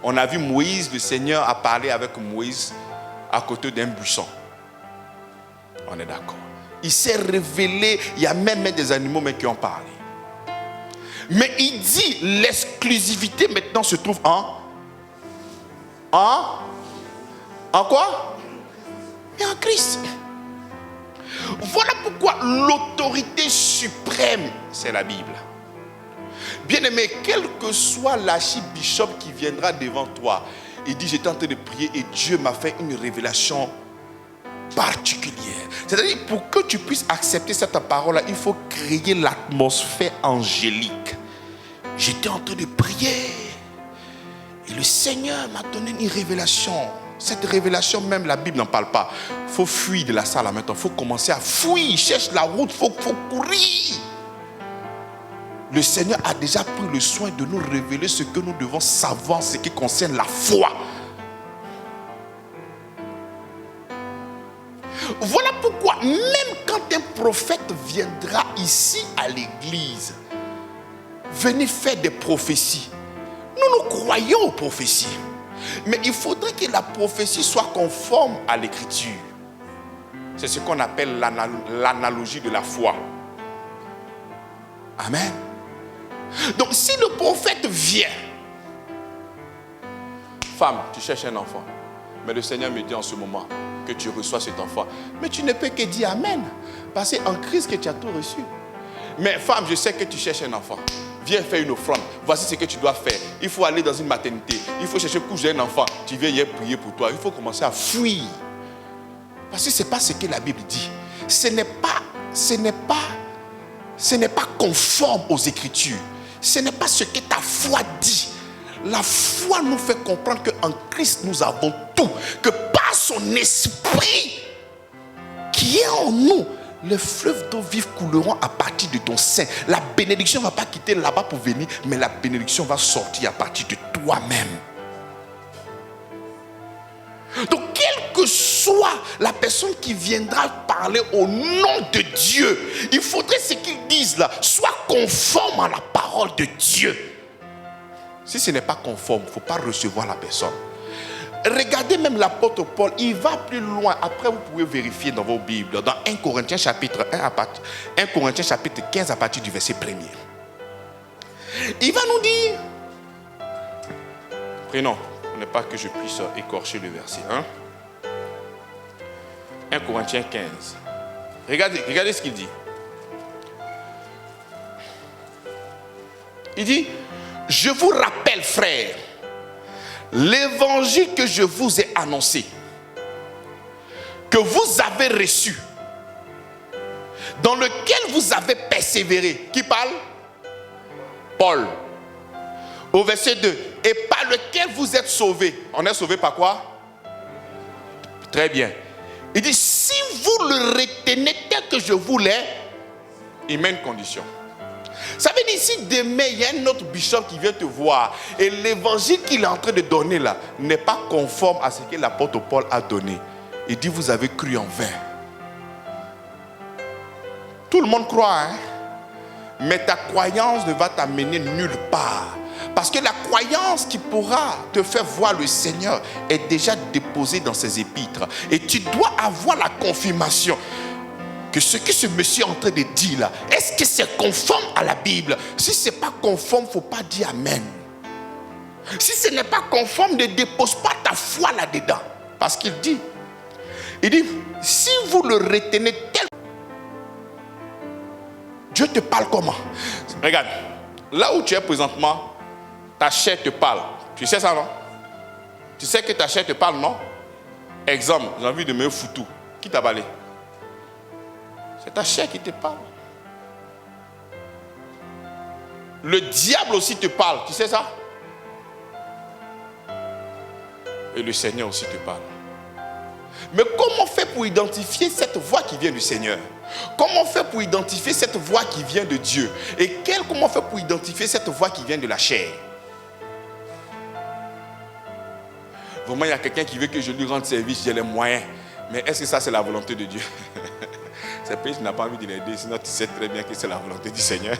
Speaker 5: On a vu Moïse, le Seigneur a parlé avec Moïse à côté d'un buisson. On est d'accord. Il s'est révélé, il y a même des animaux qui ont parlé. Mais il dit, l'exclusivité maintenant se trouve en quoi? Et en Christ. Voilà pourquoi l'autorité suprême, c'est la Bible. Bien-aimé, quel que soit l'archibishop qui viendra devant toi, il dit, j'étais en train de prier et Dieu m'a fait une révélation particulière. C'est-à-dire, pour que tu puisses accepter cette parole-là, il faut créer l'atmosphère angélique. J'étais en train de prier et le Seigneur m'a donné une révélation. Cette révélation, même la Bible n'en parle pas. Il faut fuir de la salle maintenant. Il faut commencer à fuir. Cherche la route. Il faut courir. Le Seigneur a déjà pris le soin de nous révéler ce que nous devons savoir, ce qui concerne la foi. Voilà pourquoi, même quand un prophète viendra ici à l'église, venir faire des prophéties, nous croyons aux prophéties. Mais il faudrait que la prophétie soit conforme à l'écriture. C'est ce qu'on appelle l'analogie de la foi. Amen. Donc si le prophète vient, femme, tu cherches un enfant, mais le Seigneur me dit en ce moment que tu reçois cet enfant, mais tu ne peux que dire Amen, parce que c'est en Christ que tu as tout reçu. Mais femme, je sais que tu cherches un enfant, viens faire une offrande, voici ce que tu dois faire. Il faut aller dans une maternité, il faut chercher coucher un enfant, tu viens hier prier pour toi. Il faut commencer à fuir, parce que ce n'est pas ce que la Bible dit. Ce n'est pas conforme aux Écritures. Ce n'est pas ce que ta foi dit. La foi nous fait comprendre qu'en Christ nous avons tout, que par son esprit qui est en nous, les fleuves d'eau vive couleront à partir de ton sein. La bénédiction ne va pas quitter là-bas pour venir, mais la bénédiction va sortir à partir de toi-même. Donc, quelle que soit la personne qui viendra parler au nom de Dieu, il faudrait ce qu'il dise là soit conforme à la parole de Dieu. Si ce n'est pas conforme, il ne faut pas recevoir la personne. Regardez même l'apôtre Paul, il va plus loin. Après, vous pouvez vérifier dans vos Bibles, dans 1 Corinthiens chapitre 1 Corinthiens chapitre 15 à partir du verset 1er. Il va nous dire, prenons, pour ne pas que je puisse écorcher le verset 1 Corinthiens 15. Regardez ce qu'il dit. Il dit, je vous rappelle, frères, l'évangile que je vous ai annoncé, que vous avez reçu, dans lequel vous avez persévéré. Qui parle? Paul. Au verset 2. Et par lequel vous êtes sauvés. On est sauvés par quoi? Très bien. Il dit, si vous le retenez tel que je voulais, il met une condition. Ça veut dire, si demain il y a un autre bishop qui vient te voir et l'évangile qu'il est en train de donner là n'est pas conforme à ce que l'apôtre Paul a donné, il dit, vous avez cru en vain. Tout le monde croit, hein? Mais ta croyance ne va t'amener nulle part. Parce que la croyance qui pourra te faire voir le Seigneur est déjà déposée dans ses épîtres. Et tu dois avoir la confirmation que ce que ce monsieur est en train de dire là, est-ce que c'est conforme à la Bible? Si ce n'est pas conforme, il ne faut pas dire Amen. Si ce n'est pas conforme, ne dépose pas ta foi là-dedans. Parce qu'il dit, si vous le retenez tel, Dieu te parle comment? Regarde, là où tu es présentement, ta chair te parle. Tu sais ça, non? Tu sais que ta chair te parle, non? Exemple, j'ai envie de me foutre. Qui t'a parlé? C'est ta chair qui te parle. Le diable aussi te parle. Tu sais ça? Et le Seigneur aussi te parle. Mais comment on fait pour identifier cette voix qui vient du Seigneur? Comment on fait pour identifier cette voix qui vient de Dieu? Et comment on fait pour identifier cette voix qui vient de la chair? Vraiment, il y a quelqu'un qui veut que je lui rende service, j'ai les moyens. Mais est-ce que ça, c'est la volonté de Dieu? C'est parce que tu n'as pas envie de l'aider, sinon tu sais très bien que c'est la volonté du Seigneur.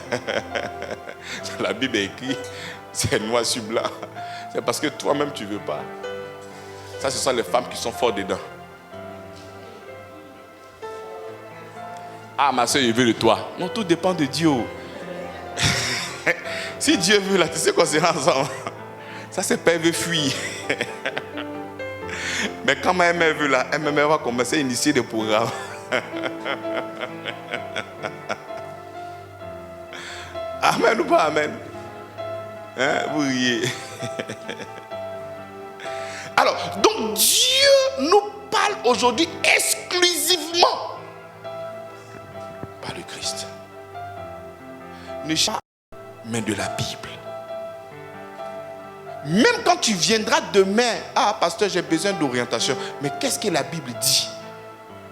Speaker 5: La Bible est écrite, c'est noir sur blanc. C'est parce que toi-même, tu ne veux pas. Ça, ce sont les femmes qui sont fortes dedans. Ah, ma soeur, il veut de toi. Non, tout dépend de Dieu. Si Dieu veut, là, tu sais qu'on sera ensemble. Ça, c'est pas, elle veut fuir. Mais quand ma mère veut, là, elle va commencer à initier des programmes. Amen ou pas amen? Hein, vous riez. Alors, donc Dieu nous parle aujourd'hui exclusivement uniquement par le Christ. Ne cherche pas, mais de la Bible. Même quand tu viendras demain, ah pasteur, j'ai besoin d'orientation. Mais qu'est-ce que la Bible dit?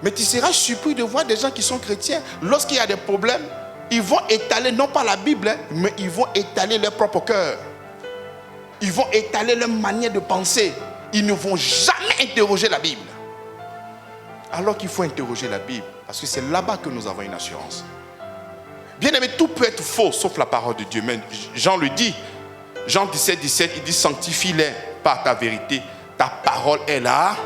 Speaker 5: Mais tu seras surpris de voir des gens qui sont chrétiens. Lorsqu'il y a des problèmes, ils vont étaler, non pas la Bible, mais ils vont étaler leur propre cœur. Ils vont étaler leur manière de penser. Ils ne vont jamais interroger la Bible. Alors qu'il faut interroger la Bible. Parce que c'est là-bas que nous avons une assurance. Bien aimé, tout peut être faux, sauf la parole de Dieu. Mais Jean le dit. Jean 17, 17, il dit, sanctifie-les par ta vérité. Ta parole est là.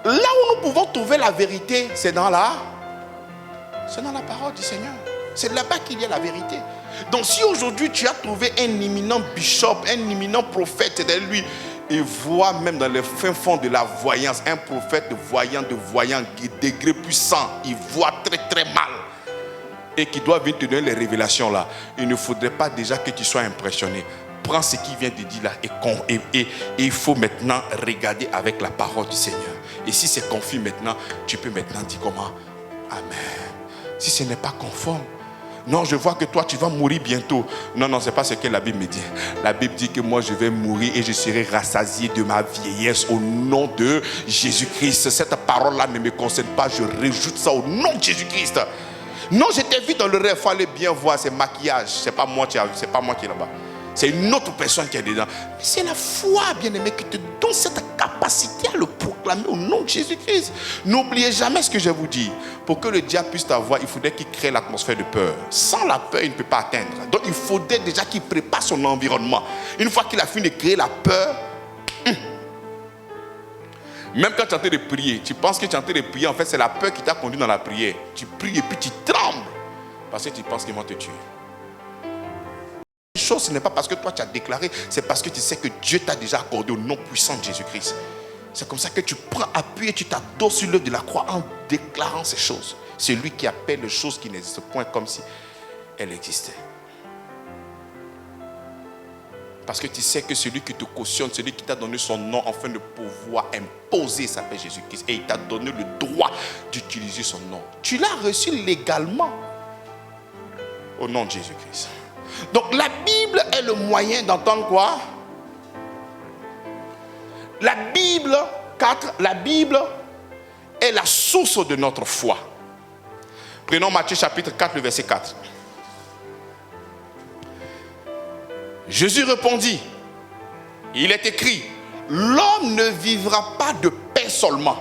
Speaker 5: Là où nous pouvons trouver la vérité, c'est dans la parole du Seigneur. C'est là-bas qu'il y a la vérité. Donc si aujourd'hui tu as trouvé un éminent bishop, un éminent prophète derrière lui, il voit même dans le fin fond de la voyance, un prophète voyant, degré puissant, il voit très très mal. Et qui doit venir te donner les révélations là. Il ne faudrait pas déjà que tu sois impressionné. Prends ce qu'il vient de dire là et il faut maintenant regarder avec la parole du Seigneur. Et si c'est confus maintenant, tu peux maintenant dire comment? Amen. Si ce n'est pas conforme, non, je vois que toi tu vas mourir bientôt. Non, non, c'est pas ce que la Bible me dit. La Bible dit que moi je vais mourir et je serai rassasié de ma vieillesse au nom de Jésus-Christ. Cette parole là ne me concerne pas, je rajoute ça au nom de Jésus-Christ. Non, je t'ai vu dans le rêve, il fallait bien voir, c'est maquillage. C'est pas moi qui est là-bas. C'est une autre personne qui est dedans. Mais c'est la foi, bien-aimé, qui te donne cette capacité à le proclamer au nom de Jésus-Christ. N'oubliez jamais ce que je vous dis. Pour que le diable puisse t'avoir, il faudrait qu'il crée l'atmosphère de peur. Sans la peur, il ne peut pas atteindre. Donc il faudrait déjà qu'il prépare son environnement. Une fois qu'il a fini de créer la peur, même quand tu es en train de prier, tu penses que tu es en train de prier, en fait c'est la peur qui t'a conduit dans la prière. Tu pries et puis tu trembles parce que tu penses qu'ils vont te tuer. Chose, ce n'est pas parce que toi tu as déclaré, c'est parce que tu sais que Dieu t'a déjà accordé au nom puissant de Jésus-Christ. C'est comme ça que tu prends appui et tu t'adores sur l'œuvre de la croix en déclarant ces choses. C'est lui qui appelle les choses qui n'existent point comme si elles existaient. Parce que tu sais que celui qui te cautionne, celui qui t'a donné son nom afin de pouvoir imposer, s'appelle Jésus-Christ. Et il t'a donné le droit d'utiliser son nom. Tu l'as reçu légalement au nom de Jésus-Christ. Donc la Bible est le moyen d'entendre quoi? La Bible, 4, la Bible est la source de notre foi. Prenons Matthieu chapitre 4, le verset 4. Jésus répondit, il est écrit, l'homme ne vivra pas de pain seulement,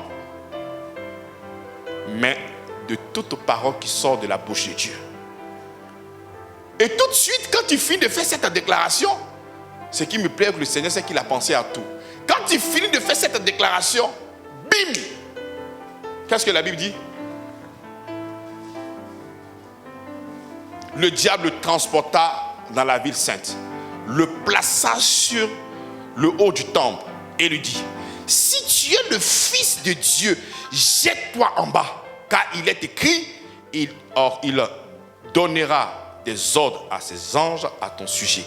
Speaker 5: mais de toute parole qui sort de la bouche de Dieu. Et tout de suite, quand il finit de faire cette déclaration, ce qui me plaît avec le Seigneur, c'est qu'il a pensé à tout. Quand il finit de faire cette déclaration, bim! Qu'est-ce que la Bible dit? Le diable le transporta dans la ville sainte, le plaça sur le haut du temple et lui dit, si tu es le Fils de Dieu, jette-toi en bas, car il est écrit, il donnera des ordres à ses anges à ton sujet,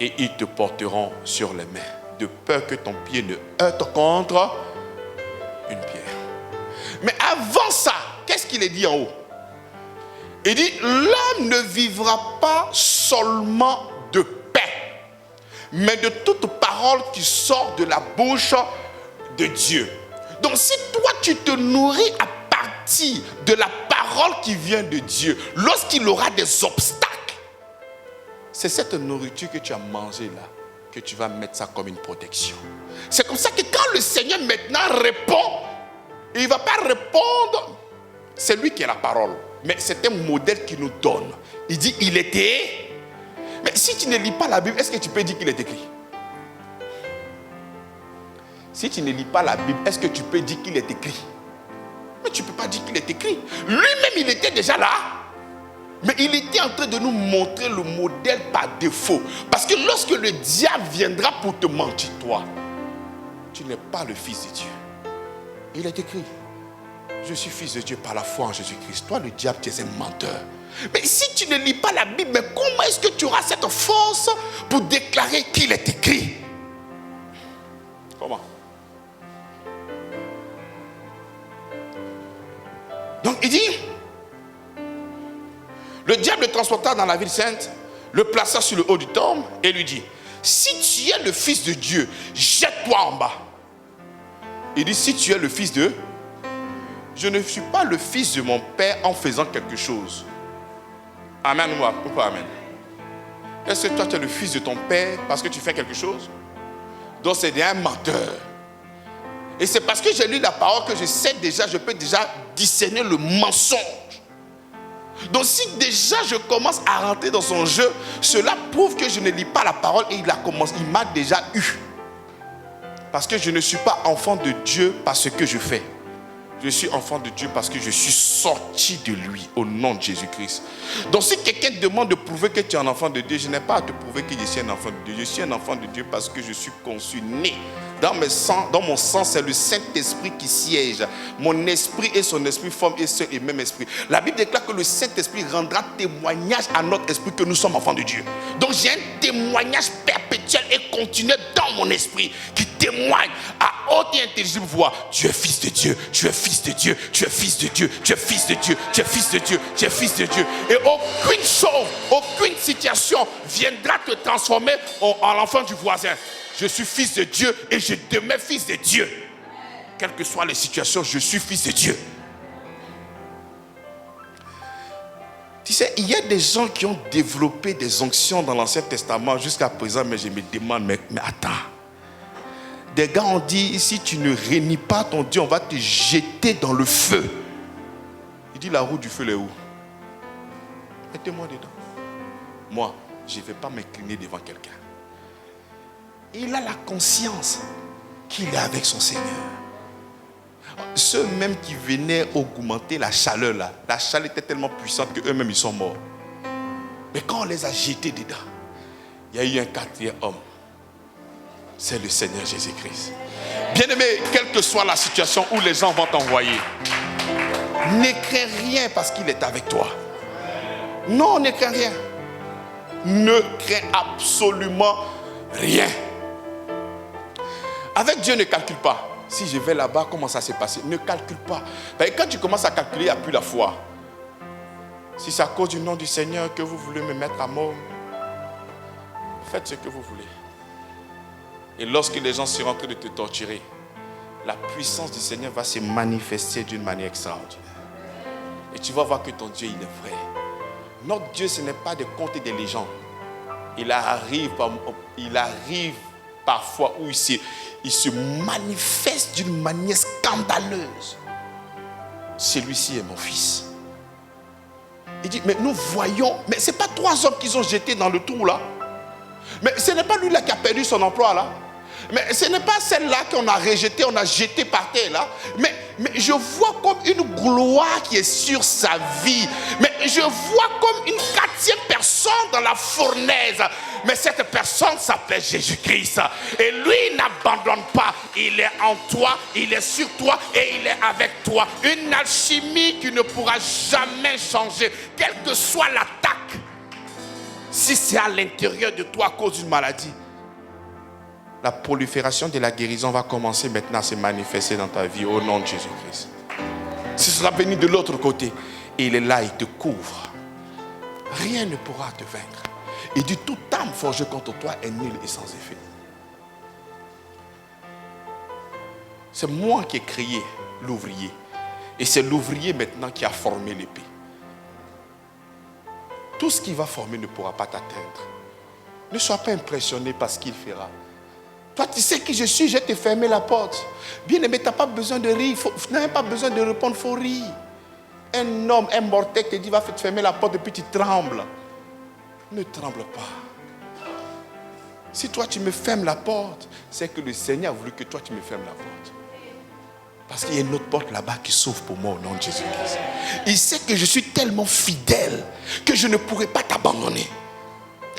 Speaker 5: et ils te porteront sur les mains, de peur que ton pied ne heurte contre une pierre. Mais avant ça, qu'est-ce qu'il est dit en haut? Il dit, l'homme ne vivra pas seulement de pain, mais de toute parole qui sort de la bouche de Dieu. Donc si toi tu te nourris à partir de la parole qui vient de Dieu, lorsqu'il aura des obstacles, c'est cette nourriture que tu as mangée là, que tu vas mettre ça comme une protection. C'est comme ça que quand le Seigneur maintenant répond, il ne va pas répondre, c'est lui qui a la parole. Mais c'est un modèle qu'il nous donne. Il dit, il était. Mais si tu ne lis pas la Bible, est-ce que tu peux dire qu'il est écrit? Si tu ne lis pas la Bible, est-ce que tu peux dire qu'il est écrit? Mais tu ne peux pas dire qu'il est écrit. Lui-même, il était déjà là. Mais il était en train de nous montrer le modèle par défaut. Parce que lorsque le diable viendra pour te mentir, toi, tu n'es pas le Fils de Dieu. Il est écrit. Je suis fils de Dieu par la foi en Jésus-Christ. Toi, le diable, tu es un menteur. Mais si tu ne lis pas la Bible, mais comment est-ce que tu auras cette force pour déclarer qu'il est écrit? Comment? Donc il dit, le diable le transporta dans la ville sainte, le plaça sur le haut du temple et lui dit, si tu es le fils de Dieu, jette-toi en bas. Il dit, si tu es le fils de... Je ne suis pas le fils de mon père en faisant quelque chose. Amen ou pas amen? Est-ce que toi tu es le fils de ton père parce que tu fais quelque chose? Donc c'est un menteur. Et c'est parce que j'ai lu la parole que je sais déjà, je peux déjà discerner le mensonge. Donc si déjà je commence à rentrer dans son jeu, cela prouve que je ne lis pas la parole et il m'a déjà eu. Parce que je ne suis pas enfant de Dieu parce que je fais. Je suis enfant de Dieu parce que je suis sorti de lui au nom de Jésus-Christ. Donc si quelqu'un te demande de prouver que tu es un enfant de Dieu, je n'ai pas à te prouver que je suis un enfant de Dieu. Je suis un enfant de Dieu parce que je suis conçu, né. Dans mon sang, c'est le Saint-Esprit qui siège. Mon esprit et son esprit forment un seul et même esprit. La Bible déclare que le Saint-Esprit rendra témoignage à notre esprit que nous sommes enfants de Dieu. Donc j'ai un témoignage perpétuel et continuel dans mon esprit qui témoigne à haute et intelligible voix. Tu es fils de Dieu, tu es fils de Dieu, tu es fils de Dieu, tu es fils de Dieu, tu es fils de Dieu, tu es fils de Dieu. Et aucune chose, aucune situation viendra te transformer en l'enfant du voisin. Je suis fils de Dieu et je demeure fils de Dieu. Quelles que soient les situations, je suis fils de Dieu. Tu sais, il y a des gens qui ont développé des onctions dans l'Ancien Testament jusqu'à présent, mais je me demande, mais attends. Des gars ont dit, si tu ne réunis pas ton Dieu, on va te jeter dans le feu. Il dit, la roue du feu, elle est où? Mettez-moi dedans. Moi, je ne vais pas m'incliner devant quelqu'un. Il a la conscience qu'il est avec son Seigneur. Ceux même qui venaient augmenter la chaleur là, la chaleur était tellement puissante qu'eux-mêmes ils sont morts. Mais quand on les a jetés dedans, il y a eu un quatrième homme. C'est le Seigneur Jésus-Christ. Bien-aimé, quelle que soit la situation où les gens vont t'envoyer, ne crains rien parce qu'il est avec toi. Non, ne crains rien. Ne crains absolument rien. Avec Dieu, ne calcule pas. Si je vais là-bas, comment ça s'est passé? Ne calcule pas. Et quand tu commences à calculer, il n'y a plus la foi. Si c'est à cause du nom du Seigneur que vous voulez me mettre à mort, faites ce que vous voulez. Et lorsque les gens seront en train de te torturer, la puissance du Seigneur va se manifester d'une manière extraordinaire. Et tu vas voir que ton Dieu, il est vrai. Notre Dieu, ce n'est pas des contes et des légendes. Il arrive parfois où il se manifeste d'une manière scandaleuse. Celui-ci est mon fils. Il dit, mais nous voyons, mais ce n'est pas 3 hommes qu'ils ont jetés dans le trou là. Mais ce n'est pas lui là qui a perdu son emploi là. Mais ce n'est pas celle-là qu'on a rejetée, on a jeté par terre là. Mais je vois comme une gloire qui est sur sa vie. Mais je vois comme une 4e personne dans la fournaise. Mais cette personne s'appelle Jésus-Christ. Et lui, il n'abandonne pas. Il est en toi, il est sur toi et il est avec toi. Une alchimie qui ne pourra jamais changer. Quelle que soit l'attaque. Si c'est à l'intérieur de toi à cause d'une maladie, la prolifération de la guérison va commencer maintenant à se manifester dans ta vie au nom de Jésus-Christ. Si cela vient de l'autre côté, il est là, il te couvre. Rien ne pourra te vaincre. Il dit, toute âme forgée contre toi est nulle et sans effet. C'est moi qui ai créé l'ouvrier. Et c'est l'ouvrier maintenant qui a formé l'épée. Tout ce qu'il va former ne pourra pas t'atteindre. Ne sois pas impressionné par ce qu'il fera. Toi, tu sais qui je suis, je t'ai fermé la porte. Bien aimé, tu n'as pas besoin de rire. Tu n'as même pas besoin de répondre, il faut rire. Un homme, un mortel te dit, va te fermer la porte et puis tu trembles. Ne tremble pas. Si toi, tu me fermes la porte, c'est que le Seigneur a voulu que toi, tu me fermes la porte. Parce qu'il y a une autre porte là-bas qui s'ouvre pour moi au nom de Jésus-Christ. Il sait que je suis tellement fidèle que je ne pourrai pas t'abandonner.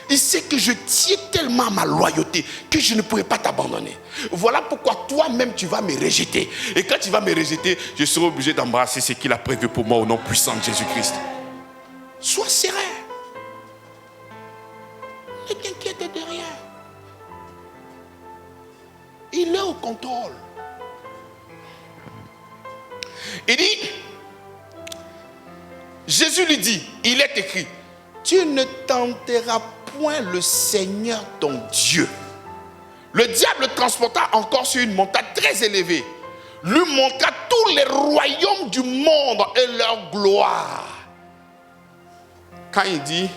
Speaker 5: Il sait que je tiens tellement à ma loyauté que je ne pourrai pas t'abandonner. Voilà pourquoi toi-même tu vas me rejeter. Et quand tu vas me rejeter, je serai obligé d'embrasser ce qu'il a prévu pour moi au nom puissant de Jésus-Christ. Sois serein. Ne t'inquiète de rien. Il est au contrôle. Il dit, Jésus lui dit, il est écrit, tu ne tenteras point le Seigneur ton Dieu. Le diable le transporta encore sur une montagne très élevée, lui montra tous les royaumes du monde et leur gloire. Quand il dit,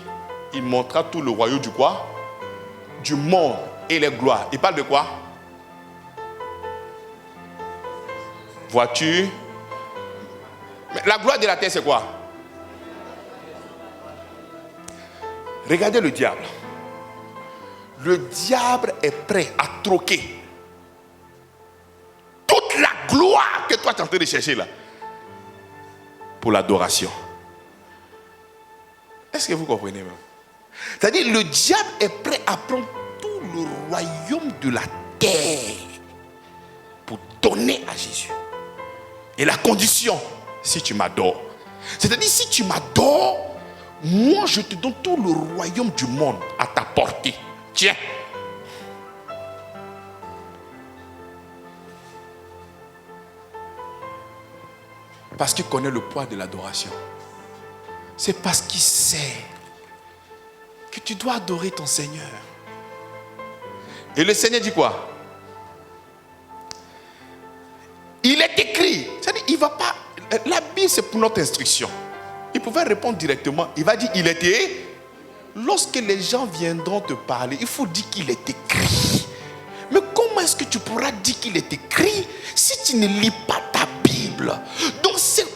Speaker 5: il montra tout le royaume du quoi? Du monde et les gloires. Il parle de quoi? Vois-tu? La gloire de la terre, c'est quoi? Regardez le diable. Le diable est prêt à troquer toute la gloire que toi tu es en train de chercher là pour l'adoration. Est-ce que vous comprenez même? C'est-à-dire le diable est prêt à prendre tout le royaume de la terre pour donner à Jésus. Et la condition, si tu m'adores. C'est-à-dire si tu m'adores, moi je te donne tout le royaume du monde à ta portée. Tiens. Parce qu'il connaît le poids de l'adoration. C'est parce qu'il sait que tu dois adorer ton Seigneur. Et le Seigneur dit quoi? Il est écrit. C'est-à-dire, il va pas. La Bible, c'est pour notre instruction. Il pouvait répondre directement. Il va dire, il était. Lorsque les gens viendront te parler, il faut dire qu'il est écrit. Mais comment est-ce que tu pourras dire qu'il est écrit si tu ne lis pas ta Bible? Donc c'est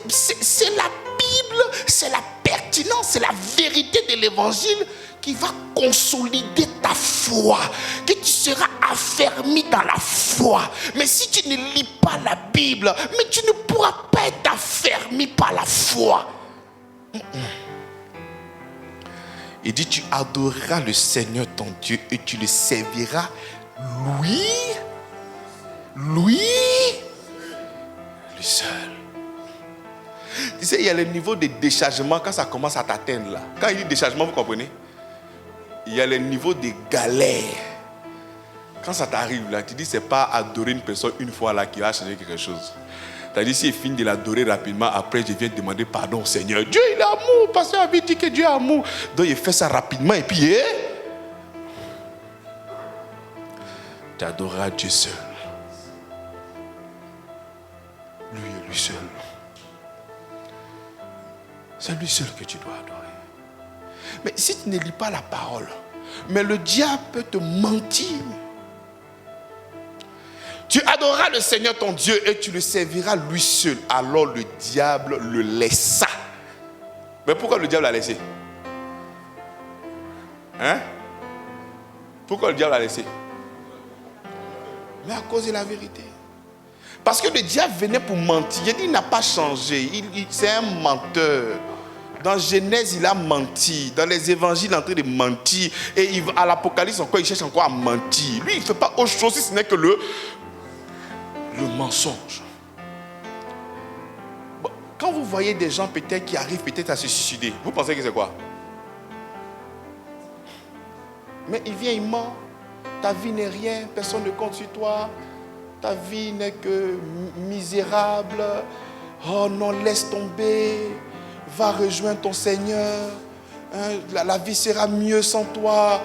Speaker 5: la Bible, c'est la pertinence, c'est la vérité de l'évangile qui va consolider ta foi, que tu seras affermi dans la foi. Mais si tu ne lis pas la Bible, mais tu ne pourras pas être affermi par la foi. Il dit, tu adoreras le Seigneur ton Dieu et tu le serviras lui lui seul. Tu sais, il y a le niveau de déchargement quand ça commence à t'atteindre là. Quand il dit déchargement, vous comprenez? Il y a le niveau de galère. Quand ça t'arrive là, tu dis c'est pas adorer une personne une fois là qui va changer quelque chose. C'est-à-dire si il finit de l'adorer rapidement, après je viens demander pardon au Seigneur. Dieu il est amour, parce qu'il avait dit que Dieu est amour. Donc il fait ça rapidement et puis tu adoreras Dieu seul. Lui et lui seul. C'est lui seul que tu dois adorer. Mais si tu ne lis pas la parole, mais le diable peut te mentir. Tu adoreras le Seigneur ton Dieu et tu le serviras lui seul. Alors le diable le laissa. Mais pourquoi le diable l'a laissé? Hein? Pourquoi le diable l'a laissé? Mais à cause de la vérité. Parce que le diable venait pour mentir. Il dit, il n'a pas changé. C'est un menteur. Dans Genèse, il a menti. Dans les évangiles, il est en train de mentir. Et à l'Apocalypse, encore, il cherche encore à mentir. Lui, il ne fait pas autre chose si ce n'est que le mensonge. Bon, quand vous voyez des gens peut-être qui arrivent peut-être à se suicider, vous pensez que c'est quoi? Mais il vient, il ment. Ta vie n'est rien, personne ne compte sur toi. Ta vie n'est que misérable. Oh non, laisse tomber. Va rejoindre ton Seigneur. La vie sera mieux sans toi.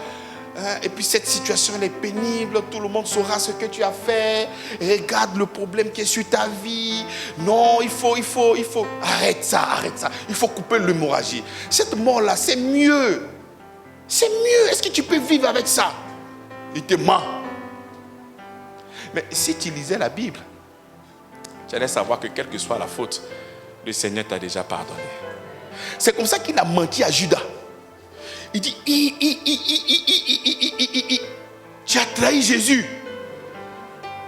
Speaker 5: Et puis cette situation elle est pénible. Tout le monde saura ce que tu as fait. Regarde le problème qui est sur ta vie. Non, il faut. Arrête ça. Il faut couper l'hémorragie. Cette mort-là, c'est mieux. C'est mieux. Est-ce que tu peux vivre avec ça? Il te ment. Mais si tu lisais la Bible, tu allais savoir que quelle que soit la faute, le Seigneur t'a déjà pardonné. C'est comme ça qu'il a menti à Judas. Il dit, tu as trahi Jésus.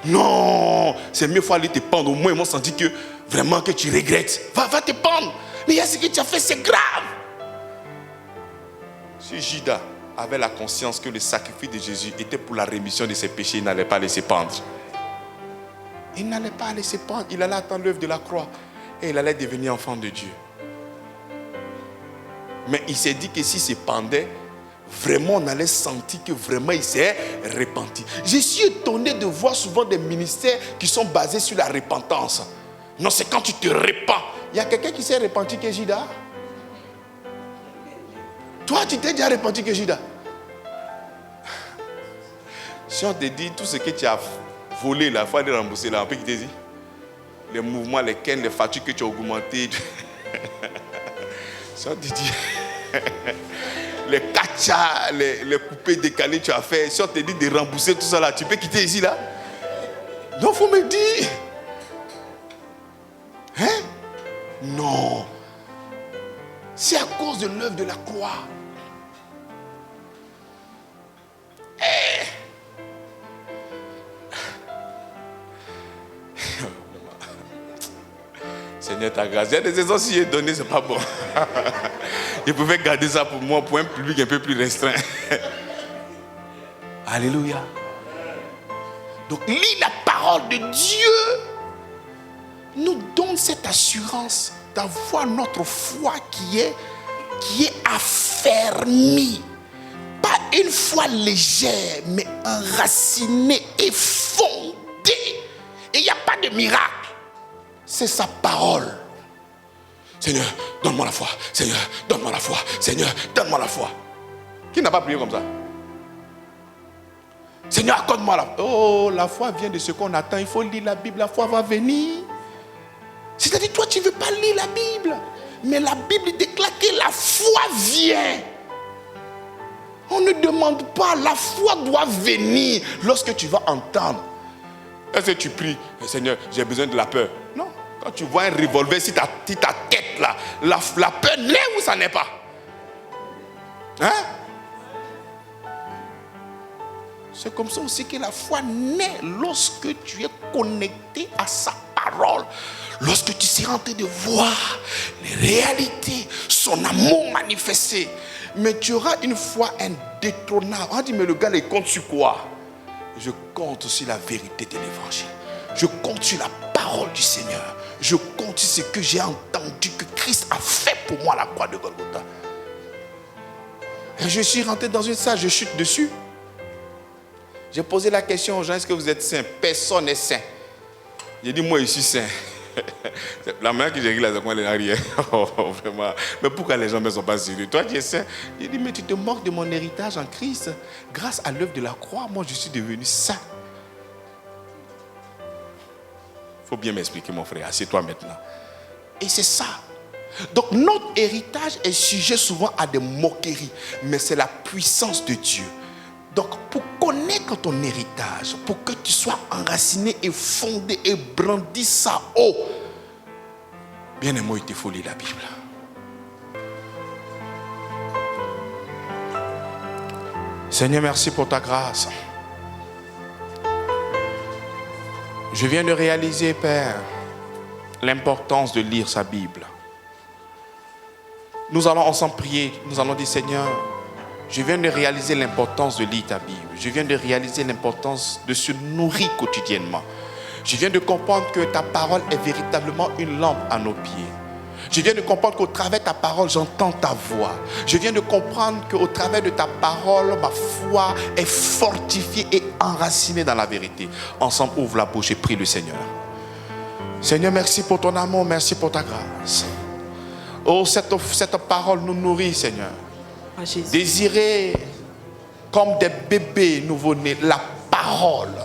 Speaker 5: Non, c'est mieux faut aller te pendre. Au moins, ils m'ont senti que vraiment que tu regrettes. Va te pendre. Mais il y a ce que tu as fait, c'est grave. Si Judas avait la conscience que le sacrifice de Jésus était pour la rémission de ses péchés, il n'allait pas laisser pendre. Il n'allait pas laisser pendre. Il allait attendre l'œuvre de la croix. Et il allait devenir enfant de Dieu. Mais il s'est dit que s'il se pendait, vraiment on allait sentir que vraiment il s'est repenti. Je suis étonné de voir souvent des ministères qui sont basés sur la repentance. Non, c'est quand tu te repens. Il y a quelqu'un qui s'est repenti que Judas? Toi, tu t'es déjà repenti que Judas. Si on te dit tout ce que tu as volé, il faut aller rembourser là, on peut quitter ici. Les mouvements, les cannes, les factures que tu as augmentées. Si on te dit les kachas, les coupés décalés que tu as fait, si on te dit de rembourser tout ça là, tu peux quitter ici là. Non, il faut me dire. Hein? Non. C'est à cause de l'œuvre de la croix. Seigneur, ta grâce. Il y a des raisons si j'ai donné, c'est pas bon. Je pouvais garder ça pour moi, pour un public un peu plus restreint. Alléluia. Donc, lis la parole de Dieu. Nous donne cette assurance d'avoir notre foi qui est affermie. Pas une foi légère, mais enracinée et fondée. Et il n'y a pas de miracle. C'est sa parole. Seigneur, donne-moi la foi. Seigneur, donne-moi la foi. Seigneur, donne-moi la foi. Qui n'a pas prié comme ça? Seigneur, accorde-moi la foi. Oh, la foi vient de ce qu'on attend. Il faut lire la Bible. La foi va venir. C'est-à-dire, toi, tu ne veux pas lire la Bible. Mais la Bible déclare que la foi vient. On ne demande pas. La foi doit venir lorsque tu vas entendre. Est-ce que tu pries, Seigneur, j'ai besoin de la peur? Non. Quand tu vois un revolver, si ta tête là, la peur naît ou ça n'est pas? Hein? C'est comme ça aussi que la foi naît lorsque tu es connecté à sa parole. Lorsque tu seras en train de voir les réalités, son amour manifesté. Mais tu auras une foi indétrônable. On dit, mais le gars, il compte sur quoi? Je compte sur la vérité de l'évangile. Je compte sur la parole du Seigneur. Je compte sur ce que j'ai entendu que Christ a fait pour moi à la croix de Golgotha. Et je suis rentré dans une salle, je chute dessus. J'ai posé la question aux gens, est-ce que vous êtes saints? Personne n'est saint. J'ai dit, moi je suis saint. La manière que j'ai ri là, c'est quoi les arrières? Vraiment. Mais pourquoi les gens ne sont pas sérieux? Toi tu es saint. J'ai dit, mais tu te moques de mon héritage en Christ. Grâce à l'œuvre de la croix, moi je suis devenu saint. Il faut bien m'expliquer, mon frère. Assieds-toi maintenant. Et c'est ça. Donc notre héritage est sujet souvent à des moqueries. Mais c'est la puissance de Dieu. Donc pour connaître ton héritage, pour que tu sois enraciné et fondé et brandi ça haut, bien aimé, il te faut lire la Bible. Seigneur, merci pour ta grâce. Je viens de réaliser, Père, l'importance de lire sa Bible. Nous allons ensemble prier. Nous allons dire, Seigneur, je viens de réaliser l'importance de lire ta Bible. Je viens de réaliser l'importance de se nourrir quotidiennement. Je viens de comprendre que ta parole est véritablement une lampe à nos pieds. Je viens de comprendre qu'au travers de ta parole, j'entends ta voix. Je viens de comprendre qu'au travers de ta parole, ma foi est fortifiée et enracinée dans la vérité. Ensemble, ouvre la bouche et prie le Seigneur. Seigneur, merci pour ton amour, merci pour ta grâce. Oh, cette parole nous nourrit, Seigneur. Désirer comme des bébés nouveau-nés la parole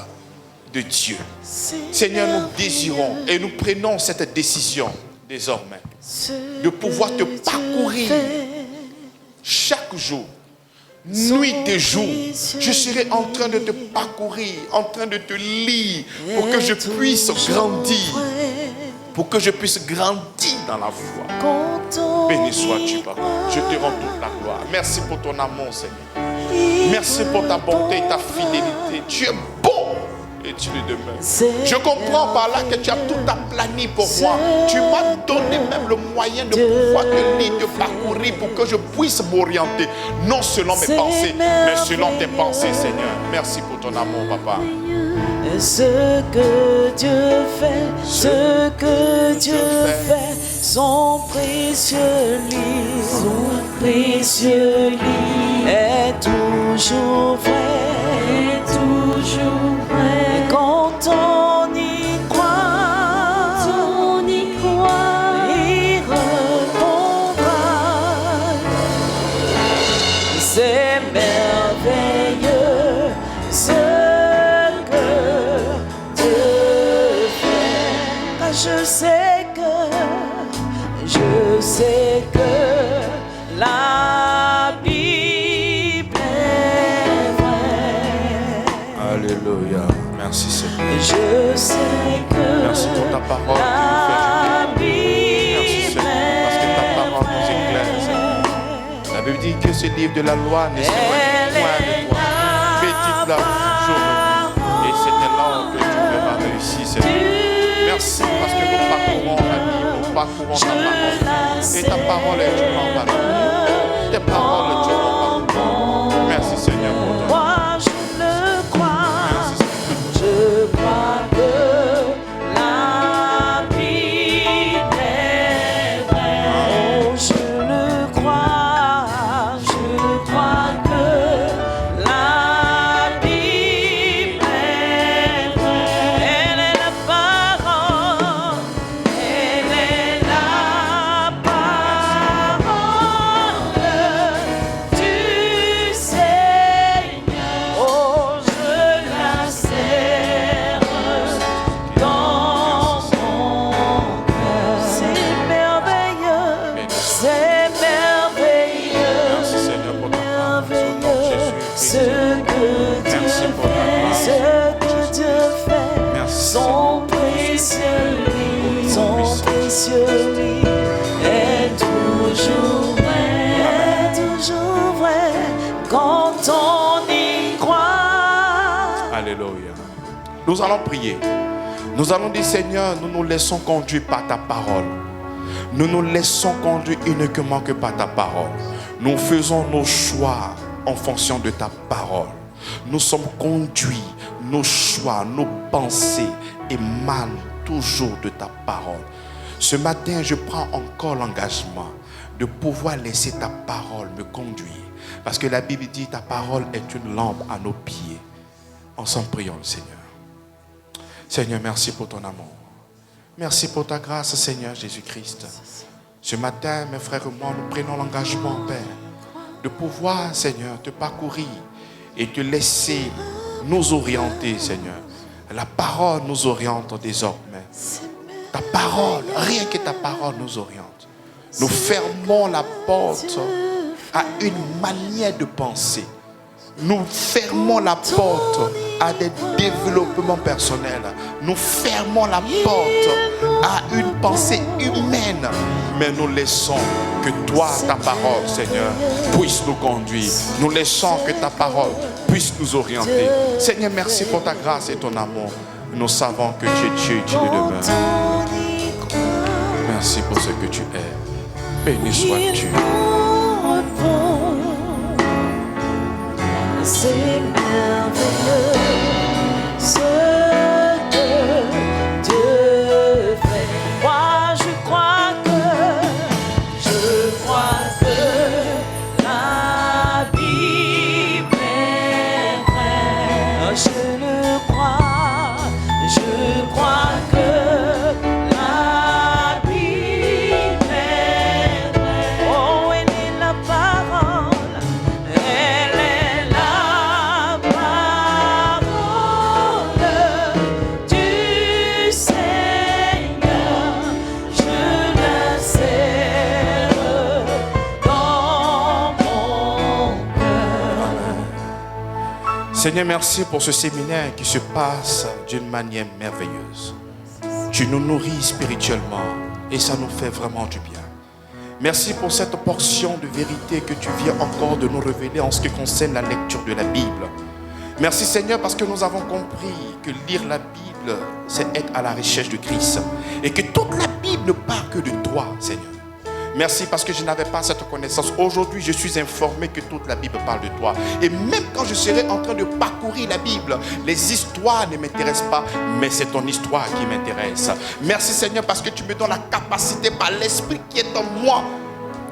Speaker 5: de Dieu. Seigneur, nous désirons et nous prenons cette décision désormais de pouvoir te parcourir chaque jour, nuit et jour. Je serai en train de te parcourir, en train de te lire pour que je puisse grandir, pour que je puisse grandir dans la foi. Béni sois-tu, Papa. Je te rends toute la gloire. Merci pour ton amour, Seigneur. Merci pour ta bonté et ta fidélité. Tu es bon et tu le demeures. Je comprends par là que tu as tout aplani pour moi. Tu m'as donné même le moyen de pouvoir te lire, te parcourir pour que je puisse m'orienter. Non selon mes pensées, mais selon tes pensées, Seigneur. Merci pour ton amour, Papa.
Speaker 2: Ce que Dieu fait, son précieux lit, est toujours vrai, Et quand on y croit, il répondra. je sais que la Bible est vraie.
Speaker 4: Alléluia. Merci Seigneur.
Speaker 2: Je sais que
Speaker 4: Merci pour ta parole
Speaker 2: la
Speaker 4: qui nous fait. Merci
Speaker 2: Bible
Speaker 4: Seigneur, parce que ta parole nous éclaire, Seigneur. La Bible dit que ce livre de la loi ne s'éloigne point de toi. Médite-la toujours. Et c'est là que tu verras réussir, Seigneur. Merci parce que nous parcourons la Bible, nous parcourons ta parole. Et ta parole est une lampe à nos pieds. Tes paroles est une lampe à nos pieds. Merci Seigneur pour ton
Speaker 2: moi je le crois.
Speaker 4: Merci Seigneur.
Speaker 2: Je crois que la Bible est vraie. Oh, je le crois. Je crois que la Bible est vraie. Elle est la parole. Elle est la parole du Seigneur. Oh, je la serre dans mon cœur. C'est merveilleux, c'est merveilleux,
Speaker 4: Merci Seigneur pour ta parole. Au nom de
Speaker 2: merveilleux. Ce
Speaker 4: Jésus-Christ.
Speaker 2: que Dieu
Speaker 4: Merci pour ta
Speaker 2: fait,
Speaker 4: grâce.
Speaker 2: ce que Dieu fait,
Speaker 4: Merci,
Speaker 2: son précieux lit, son précieux lit est toujours vrai, toujours vrai, quand on y croit.
Speaker 4: Alléluia.
Speaker 5: Nous allons prier. Nous allons dire, Seigneur, nous nous laissons conduire par ta parole. Nous nous laissons conduire uniquement que par ta parole. Nous faisons nos choix en fonction de ta parole. Nous sommes conduits, nos choix, nos pensées émanent toujours de ta parole. Ce matin, je prends encore l'engagement de pouvoir laisser ta parole me conduire. Parce que la Bible dit, ta parole est une lampe à nos pieds. Ensemble, prions le Seigneur. Seigneur, merci pour ton amour. Merci pour ta grâce, Seigneur Jésus-Christ. Ce matin, mes frères et moi, nous prenons l'engagement, Père, de pouvoir, Seigneur, te parcourir et te laisser nous orienter, Seigneur. La parole nous oriente désormais. Ta parole, rien que ta parole nous oriente. Nous fermons la porte à une manière de penser. Nous fermons la porte à des développements personnels. Nous fermons la porte à une pensée humaine. Mais nous laissons que toi, ta parole, Seigneur, puisse nous conduire. Nous laissons que ta parole puisse nous orienter. Seigneur, merci pour ta grâce et ton amour. Nous savons que tu es Dieu et tu es demain. Merci pour ce que tu es. Béni sois-tu.
Speaker 2: C'est merveilleux ce que Dieu fait. Moi je crois que la Bible est vraie. Je le crois que la Bible est vraie. Oh, elle est la parole, elle est la parole du Seigneur. Je la serre dans mon cœur.
Speaker 5: Seigneur, merci pour ce séminaire qui se passe d'une manière merveilleuse. Tu nous nourris spirituellement et ça nous fait vraiment du bien. Merci pour cette portion de vérité que tu viens encore de nous révéler en ce qui concerne la lecture de la Bible. Merci Seigneur parce que nous avons compris que lire la Bible, c'est être à la recherche de Christ. Et que toute la Bible ne parle que de toi, Seigneur. Merci parce que je n'avais pas cette connaissance. Aujourd'hui, je suis informé que toute la Bible parle de toi. Et même quand je serai en train de parcourir la Bible, les histoires ne m'intéressent pas, mais c'est ton histoire qui m'intéresse. Merci Seigneur parce que tu me donnes la capacité par l'Esprit qui est en moi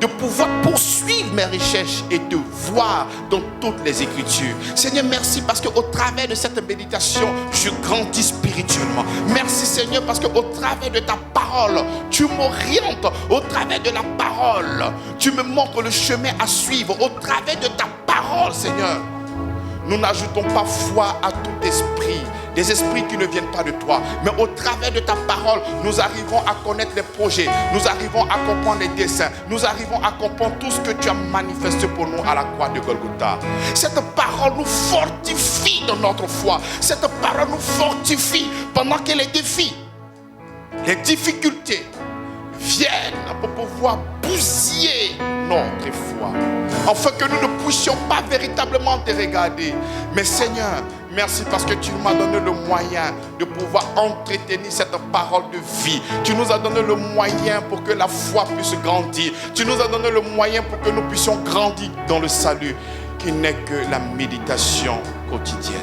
Speaker 5: de pouvoir poursuivre mes recherches et te voir dans toutes les Écritures. Seigneur, merci parce qu'au travers de cette méditation, je grandis spirituellement. Merci Seigneur parce qu'au travers de ta parole, tu m'orientes. Au travers de la parole, tu me montres le chemin à suivre. Au travers de ta parole, Seigneur, nous n'ajoutons pas foi à tout esprit, des esprits qui ne viennent pas de toi. Mais au travers de ta parole, nous arrivons à connaître les projets, nous arrivons à comprendre les desseins, nous arrivons à comprendre tout ce que tu as manifesté pour nous à la croix de Golgotha. Cette parole nous fortifie dans notre foi. Cette parole nous fortifie pendant que les défis, les difficultés viennent pour pouvoir bousiller notre foi, afin que nous ne puissions pas véritablement te regarder. Mais Seigneur, merci parce que tu m'as donné le moyen de pouvoir entretenir cette parole de vie. Tu nous as donné le moyen pour que la foi puisse grandir. Tu nous as donné le moyen pour que nous puissions grandir dans le salut, qui n'est que la méditation quotidienne.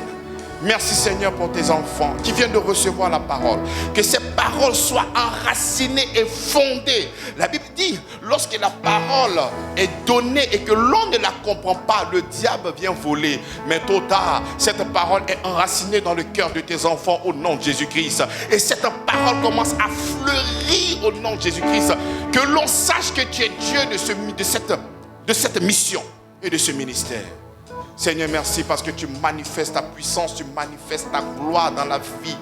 Speaker 5: Merci Seigneur pour tes enfants qui viennent de recevoir la parole. Que ces paroles soient enracinées et fondées. La Bible dit, lorsque la parole est donnée et que l'on ne la comprend pas, le diable vient voler. Mais tôt ou tard, cette parole est enracinée dans le cœur de tes enfants au nom de Jésus-Christ. Et cette parole commence à fleurir au nom de Jésus-Christ. Que l'on sache que tu es Dieu de cette mission et de ce ministère. Seigneur, merci parce que tu manifestes ta puissance, tu manifestes ta gloire dans la vie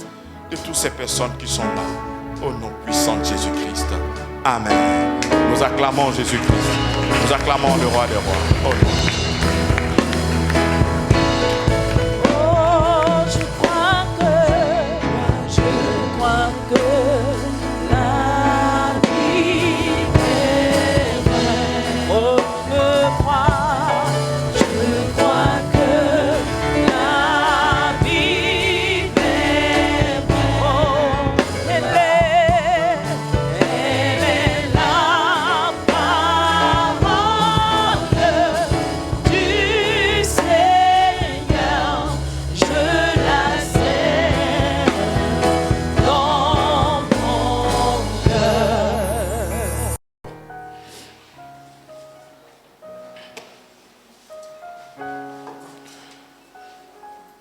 Speaker 5: de toutes ces personnes qui sont là. Au nom puissant de Jésus-Christ. Amen. Nous acclamons Jésus-Christ. Nous acclamons le roi des rois. Au nom.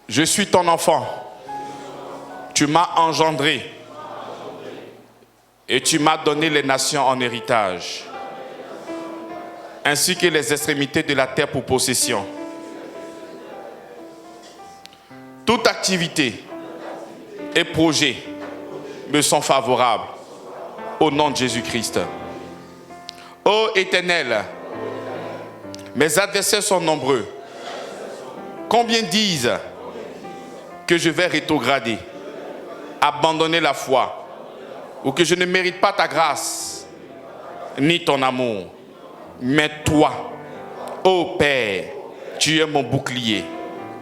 Speaker 5: Je suis ton enfant. Tu m'as engendré. Et tu m'as donné les nations en héritage, ainsi que les extrémités de la terre pour possession. Toute activité et projet me sont favorables au nom de Jésus-Christ. Ô Éternel, mes adversaires sont nombreux. Combien disent que je vais rétrograder, abandonner la foi, ou que je ne mérite pas ta grâce, ni ton amour. Mais toi, ô Père, tu es mon bouclier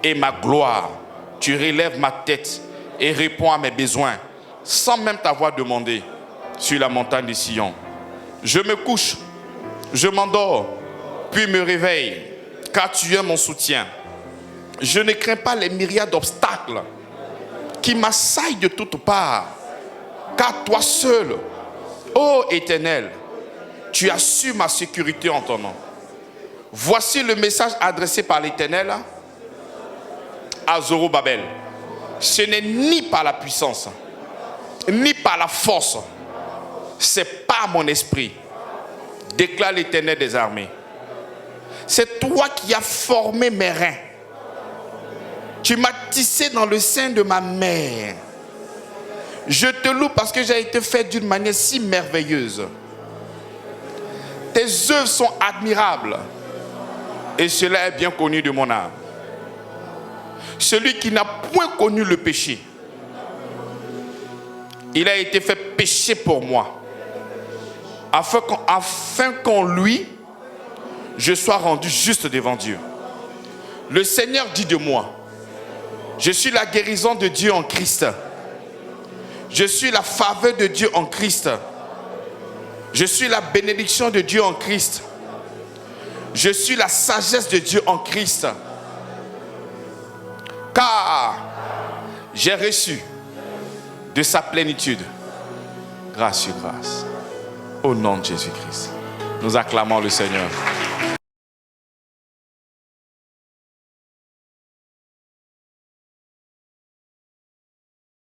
Speaker 5: et ma gloire. Tu relèves ma tête et réponds à mes besoins, sans même t'avoir demandé, sur la montagne de Sion. Je me couche, je m'endors, puis me réveille, car tu es mon soutien. Je ne crains pas les myriades d'obstacles qui m'assaillent de toutes parts, car toi seul, ô Éternel, tu assures ma sécurité en ton nom. Voici le message adressé par l'Éternel à Zorobabel. Ce n'est ni par la puissance, ni par la force, c'est par mon esprit, déclare l'Éternel des armées. C'est toi qui as formé mes reins. Tu m'as tissé dans le sein de ma mère. Je te loue parce que j'ai été fait d'une manière si merveilleuse. Tes œuvres sont admirables et cela est bien connu de mon âme. Celui qui n'a point connu le péché, il a été fait péché pour moi, afin qu'en lui, je sois rendu juste devant Dieu. Le Seigneur dit de moi, je suis la guérison de Dieu en Christ. Je suis la faveur de Dieu en Christ. Je suis la bénédiction de Dieu en Christ. Je suis la sagesse de Dieu en Christ. Car j'ai reçu de sa plénitude grâce sur grâce. Au nom de Jésus-Christ. Nous acclamons le Seigneur.